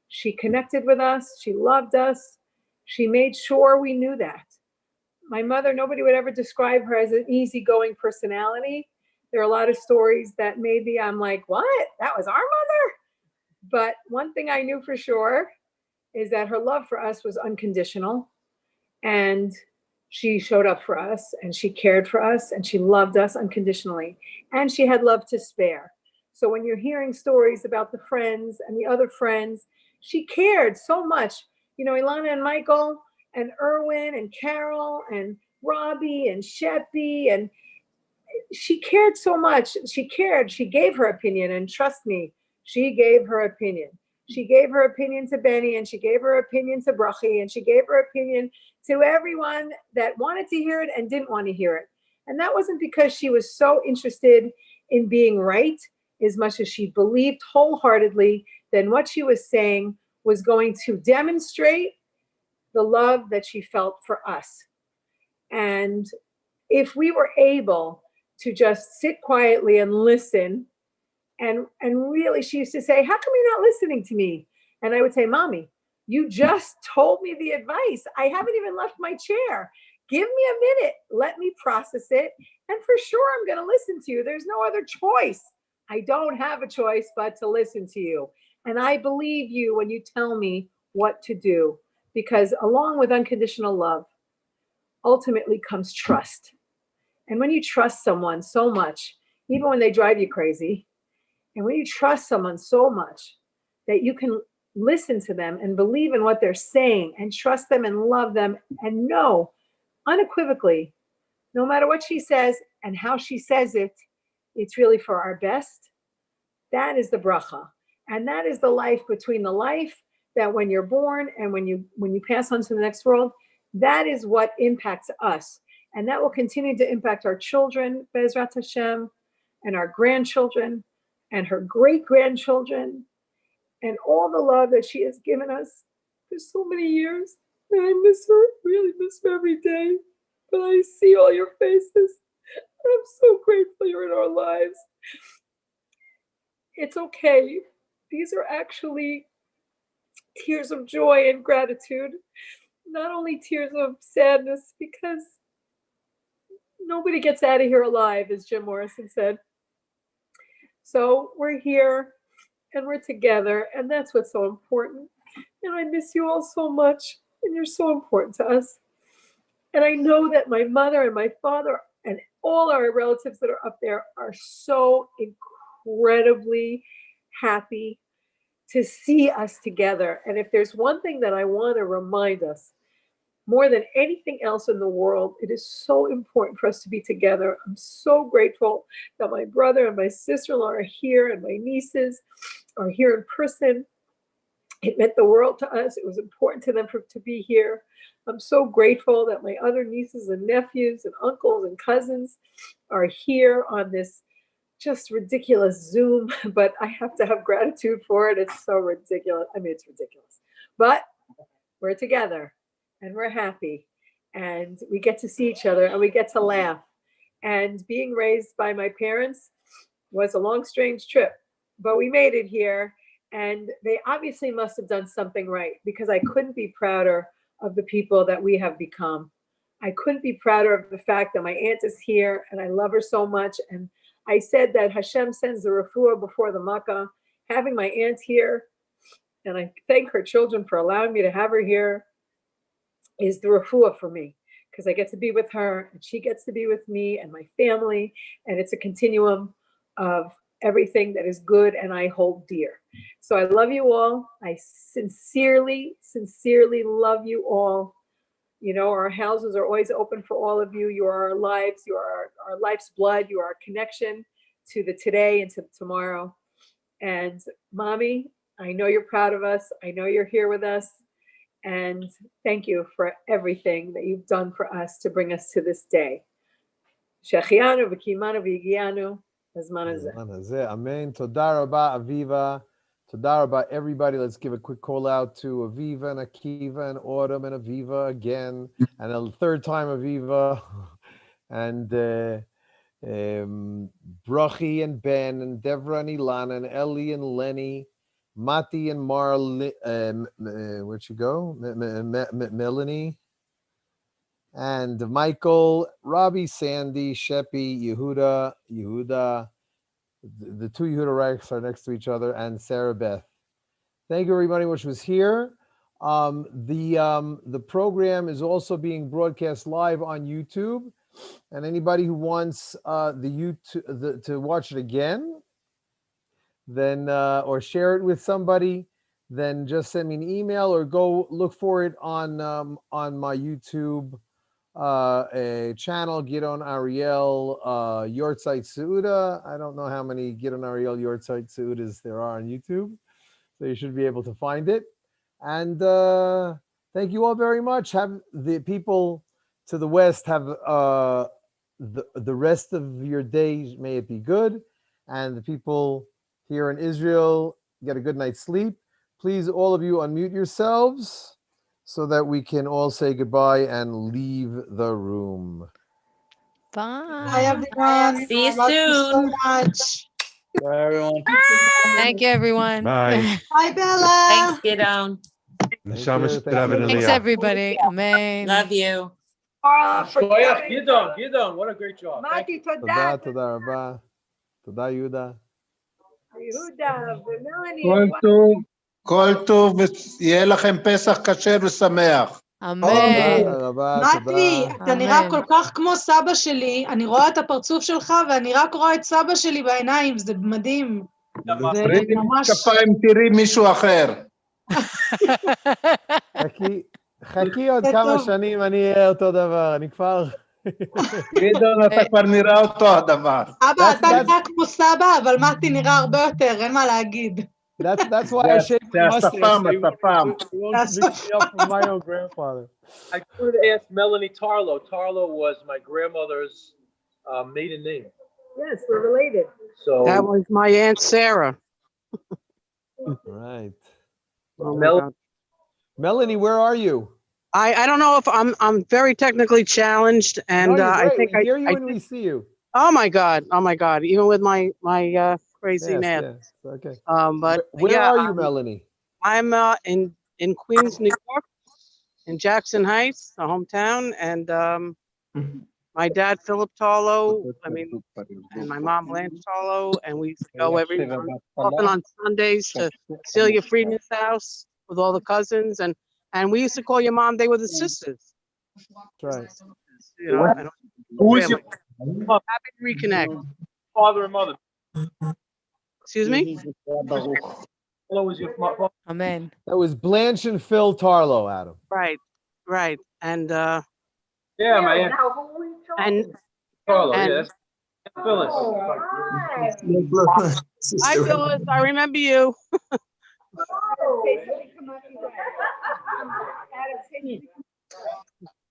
She connected with us. She loved us. She made sure we knew that. My mother, nobody would ever describe her as an easygoing personality. There are a lot of stories that maybe I'm like, what? That was our mother? But one thing I knew for sure is that her love for us was unconditional. And she showed up for us, and she cared for us, and she loved us unconditionally. And she had love to spare. So when you're hearing stories about the friends and the other friends, she cared so much. You know, Ilana and Michael and Erwin and Carol and Robbie and Sheppy, and she cared so much. She cared. She gave her opinion, and trust me, she gave her opinion. She gave her opinion to Benny, and she gave her opinion to Brachi, and she gave her opinion to everyone that wanted to hear it and didn't want to hear it. And that wasn't because she was so interested in being right as much as she believed wholeheartedly that what she was saying was going to demonstrate the love that she felt for us. And if we were able to just sit quietly and listen, and really, she used to say, how come you're not listening to me? And I would say, Mommy, you just told me the advice. I haven't even left my chair. Give me a minute. Let me process it. And for sure, I'm going to listen to you. There's no other choice. I don't have a choice but to listen to you. And I believe you when you tell me what to do, because along with unconditional love, ultimately comes trust. And when you trust someone so much, even when they drive you crazy, and when you trust someone so much that you can listen to them and believe in what they're saying and trust them and love them and know unequivocally, no matter what she says and how she says it, it's really for our best. That is the bracha. And that is the life between the life that when you're born and when you pass on to the next world, that is what impacts us. And that will continue to impact our children, Be'ezrat Hashem, and our grandchildren, and her great-grandchildren, and all the love that she has given us for so many years. And I miss her, really miss her every day. But I see all your faces. I'm so grateful you're in our lives. It's okay. These are actually tears of joy and gratitude, not only tears of sadness, because nobody gets out of here alive, as Jim Morrison said. So we're here and we're together, and that's what's so important. And I miss you all so much, and you're so important to us. And I know that my mother and my father and all our relatives that are up there are so incredibly happy to see us together. And if there's one thing that I want to remind us, more than anything else in the world, it is so important for us to be together. I'm so grateful that my brother and my sister-in-law are here and my nieces are here in person. It meant the world to us. It was important to them to be here. I'm so grateful that my other nieces and nephews and uncles and cousins are here on this just ridiculous Zoom, but I have to have gratitude for it. It's so ridiculous. I mean, it's ridiculous, but we're together and we're happy and we get to see each other and we get to laugh. And being raised by my parents was a long, strange trip, but we made it here. And they obviously must have done something right, because I couldn't be prouder of the people that we have become. I couldn't be prouder of the fact that my aunt is here and I love her so much. And I said that Hashem sends the refuah before the makkah. Having my aunt here, and I thank her children for allowing me to have her here, is the refuah for me, because I get to be with her and she gets to be with me and my family. And it's a continuum of everything that is good and I hold dear. So I love you all. I sincerely, sincerely love you all. You know, our houses are always open for all of you. You are our lives. You are our life's blood. You are our connection to the today and to the tomorrow. And Mommy, I know you're proud of us. I know you're here with us. And thank you for everything that you've done for us to bring us to this day. Shechianu v'kimanu v'yigianu b'zman hazeh. Amen. Toda rabba, Aviva. Toda rabba, everybody. Let's give a quick call out to Aviva and Akiva and Autumn and Aviva again. And a third time Aviva. And Brachi and Ben and Devra and Ilana and Ellie and Lenny. Mati and Marl, where'd she go? Melanie. And Michael, Robbie, Sandy, Sheppy, Yehuda, the two Yehuda Reichs are next to each other, and Sarah Beth. Thank you, everybody, which was here. The program is also being broadcast live on YouTube, and anybody who wants to watch it again, then or share it with somebody, then just send me an email or go look for it on my YouTube channel, Gidon Ariel Yahrzeit Seuda. I don't know how many Gidon Ariel Yahrzeit Seudas there are on YouTube, so you should be able to find it. And thank you all very much. Have the people to the west have the rest of your day, may it be good, and the people here in Israel get a good night's sleep. Please, all of you, unmute yourselves so that we can all say goodbye and leave the room. Bye. Bye, everyone. See you Love you so soon. much. Bye, everyone. Thank you, everyone. Bye. Bye, Bella. Thanks, Gidon. Thanks, everybody. Amen. Love you. Gidon, what a great job. Mati, תודה, תודה רבה. תודה, יהודה. יהודה ומלאני. כל טוב, ויהיה לכם פסח כשר ושמח. אמן. מתי, אתה נראה כל כך כמו סבא שלי, אני רואה את הפרצוף שלך ואני רק רואה את סבא שלי בעיניים, זה מדהים. זה ממש... כפיים תראי מישהו אחר. חכי עוד כמה שנים, אני אהיה אותו דבר, אני כבר... גדעון, אתה כבר נראה אותו הדבר. אבא, אתה נראה כמו סבא, אבל מתי נראה הרבה יותר, אין מה להגיד. That's why I shaved my mustache. You won't mix me up with my own grandfather. I wanted to ask Melanie Tarlo. Tarlo was my grandmother's maiden name. Yes, we're related. So that was my Aunt Sarah. Right. Oh Melanie, where are you? I don't know if I'm very technically challenged, and no, I think we hear you when we see you. Oh my God! Even with my crazy man. Yes. Okay. But where yeah, are you, Melanie? I'm in Queens, New York, in Jackson Heights, the hometown, and my dad Philip Tarlo, and my mom Blanche Tarlo, and we used to go often on Sundays to Celia Friedman's house with all the cousins, and we used to call your mom. They were the sisters. right. You know, I don't- Who is your happy to reconnect. father and mother? Excuse me? Hello, is your father? Amen. That was Blanche and Phil Tarlow, Adam. Right. And Yeah, man. and Carlo, and- yes. Phyllis. hi Phyllis, I remember you.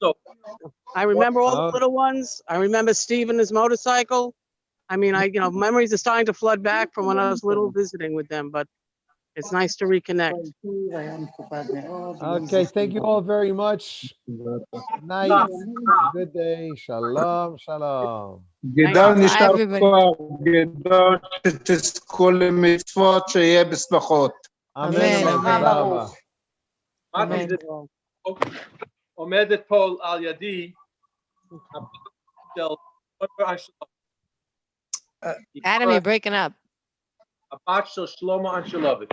So I remember all the little ones. I remember Steve and his motorcycle. I mean, memories are starting to flood back from when I was little visiting with them, but it's nice to reconnect. Okay, thank you all very much. Good night. Good day. Shalom, shalom. גדול Bye, נשאר everybody. כוח, גדול שתזכו למצוות, שיהיה בשמחות. אמן, תודה רבה. מתי זה עומדת פה על ידי של Adam, you're breaking up. הבת של שלמה אנשלוביץ'.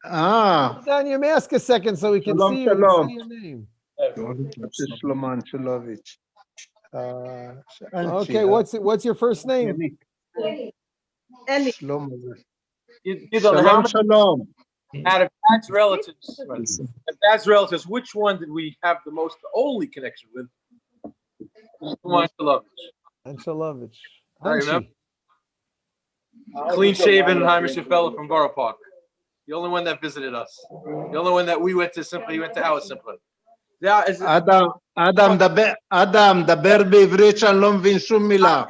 אה, Put down your mask a second so we can שלום, see you and שלום. say your name. שלמה אנשלוביץ'. Okay, what's your first name? שלמה. You don't know how שלום, much שלום. out of dad's relatives, which one did we have the most, the only connection with? Shlomo Angelovich. Right, remember? Clean shaven Heimish fellow from Borough Park. The only one that visited us. The only one that we went to our simply. Yeah, is it, אדם, דבר בעברית שאני לא מבין שום מילה.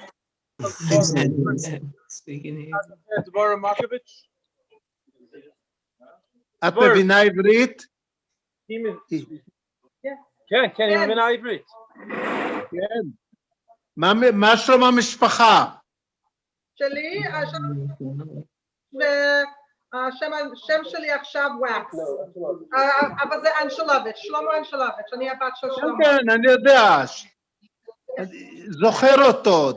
Deborah Markovich? את מבינה עברית? כן, כן, היא מבינה עברית. כן. מה שלום המשפחה? שלי, השם שלי עכשיו וואקס, אבל זה אנשלוביץ', שלמה אנשלוביץ', אני הבת של שלמה. כן, אני יודע. זוכר אותו.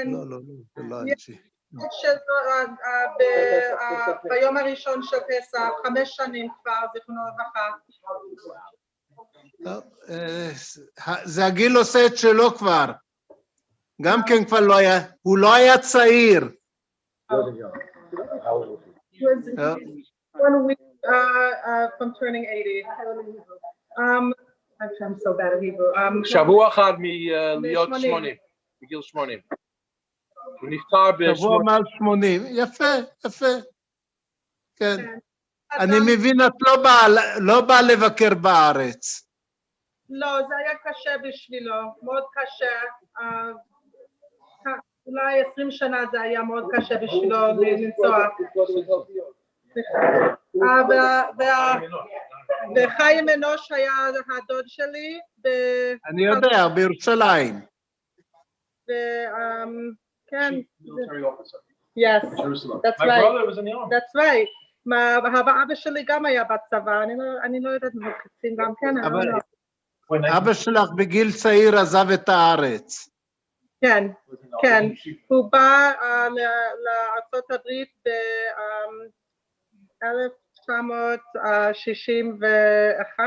לא, זה לא אנשי. ביום הראשון של פסח, 5 שנים כבר, זיכרונו לברכה. זה הגיל עושה את שלו כבר. גם כן כבר לא היה, הוא לא היה צעיר. One week from turning 80. Actually, I'm so bad at Hebrew. שבוע אחד מלהיות 80, בגיל 80. הוא נפטר שבוע מעל 80, יפה. כן. אני מבין, את לא באה לבקר בארץ. לא, זה היה קשה בשבילו, מאוד קשה. אולי 20 שנה זה היה מאוד קשה בשבילו לנסוע. וחיים אנוש היה הדוד שלי. אני יודע, בירושלים. כן. Yes, that's right. That's right. אבא שלי גם היה בצבא, אני לא יודעת מה קצין גם כן. אבא שלך בגיל צעיר עזב את הארץ. כן, כן. הוא בא לארצות הברית ב-1961,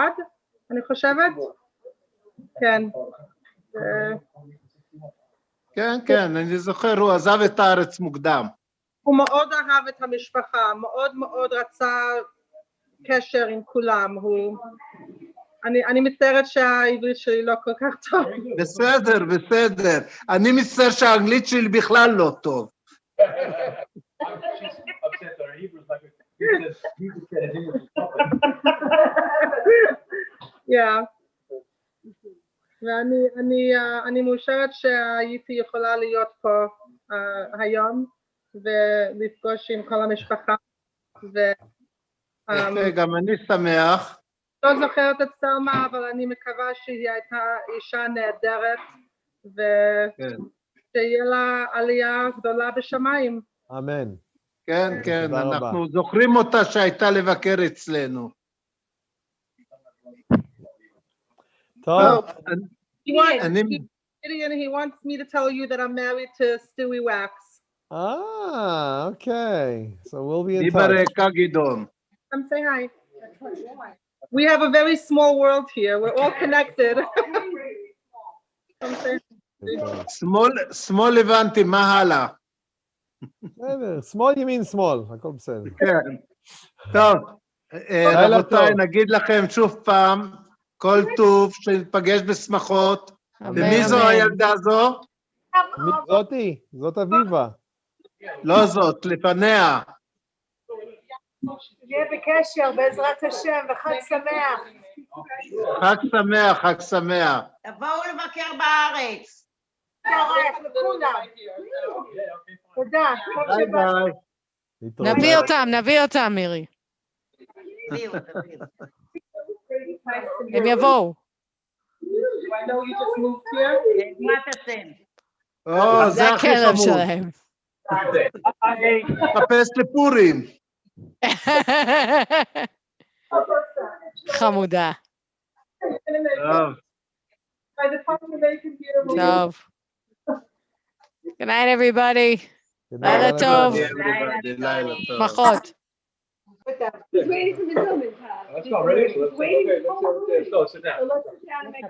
אני חושבת. כן. כן, אני זוכר, הוא עזב את הארץ מוקדם. הוא מאוד אהב את המשפחה, מאוד מאוד רצה קשר עם כולם. אני מצטערת שהעברית שלי לא כל כך טוב. בסדר. אני מצטער שהאנגלית שלי בכלל לא טוב. ואני מאושרת שהייתי יכולה להיות פה היום ולפגוש עם כל המשפחה. גם אני שמח. לא זוכרת את סלמה, אבל אני מקווה שהיא הייתה אישה נהדרת ושיהיה לה עלייה גדולה בשמיים. אמן. כן, אנחנו זוכרים אותה שהייתה לבקר אצלנו. טוב. He wants me to tell you that I'm married to Stewie Wax. Okay. So we'll be in touch. דיברקה גדעון. Come say hi. We have a very small world here. We're all connected. שמאל הבנתי, מה הלאה? בסדר, שמאל ימין שמאל, הכל בסדר. כן. טוב, רבותיי, נגיד לכם שוב פעם, כל טוב, שניפגש בשמחות. ומי זו הילדה הזו? זאתי, זאת אביבה. לא זאת, לפניה. נהיה בקשר בעזרת השם וחג שמח. חג שמח, חג שמח. תבואו לבקר בארץ. תודה. ביי ביי. נביא אותם, מירי. הם יבואו. זה הכי חמוד. חפש לפורים. חמודה. טוב. Good night, everybody. לילה טוב. שמחות. He's waiting for the gentleman. Let's go. Ready? Let's go. Okay, let's go. Sit down. So let's sit down and make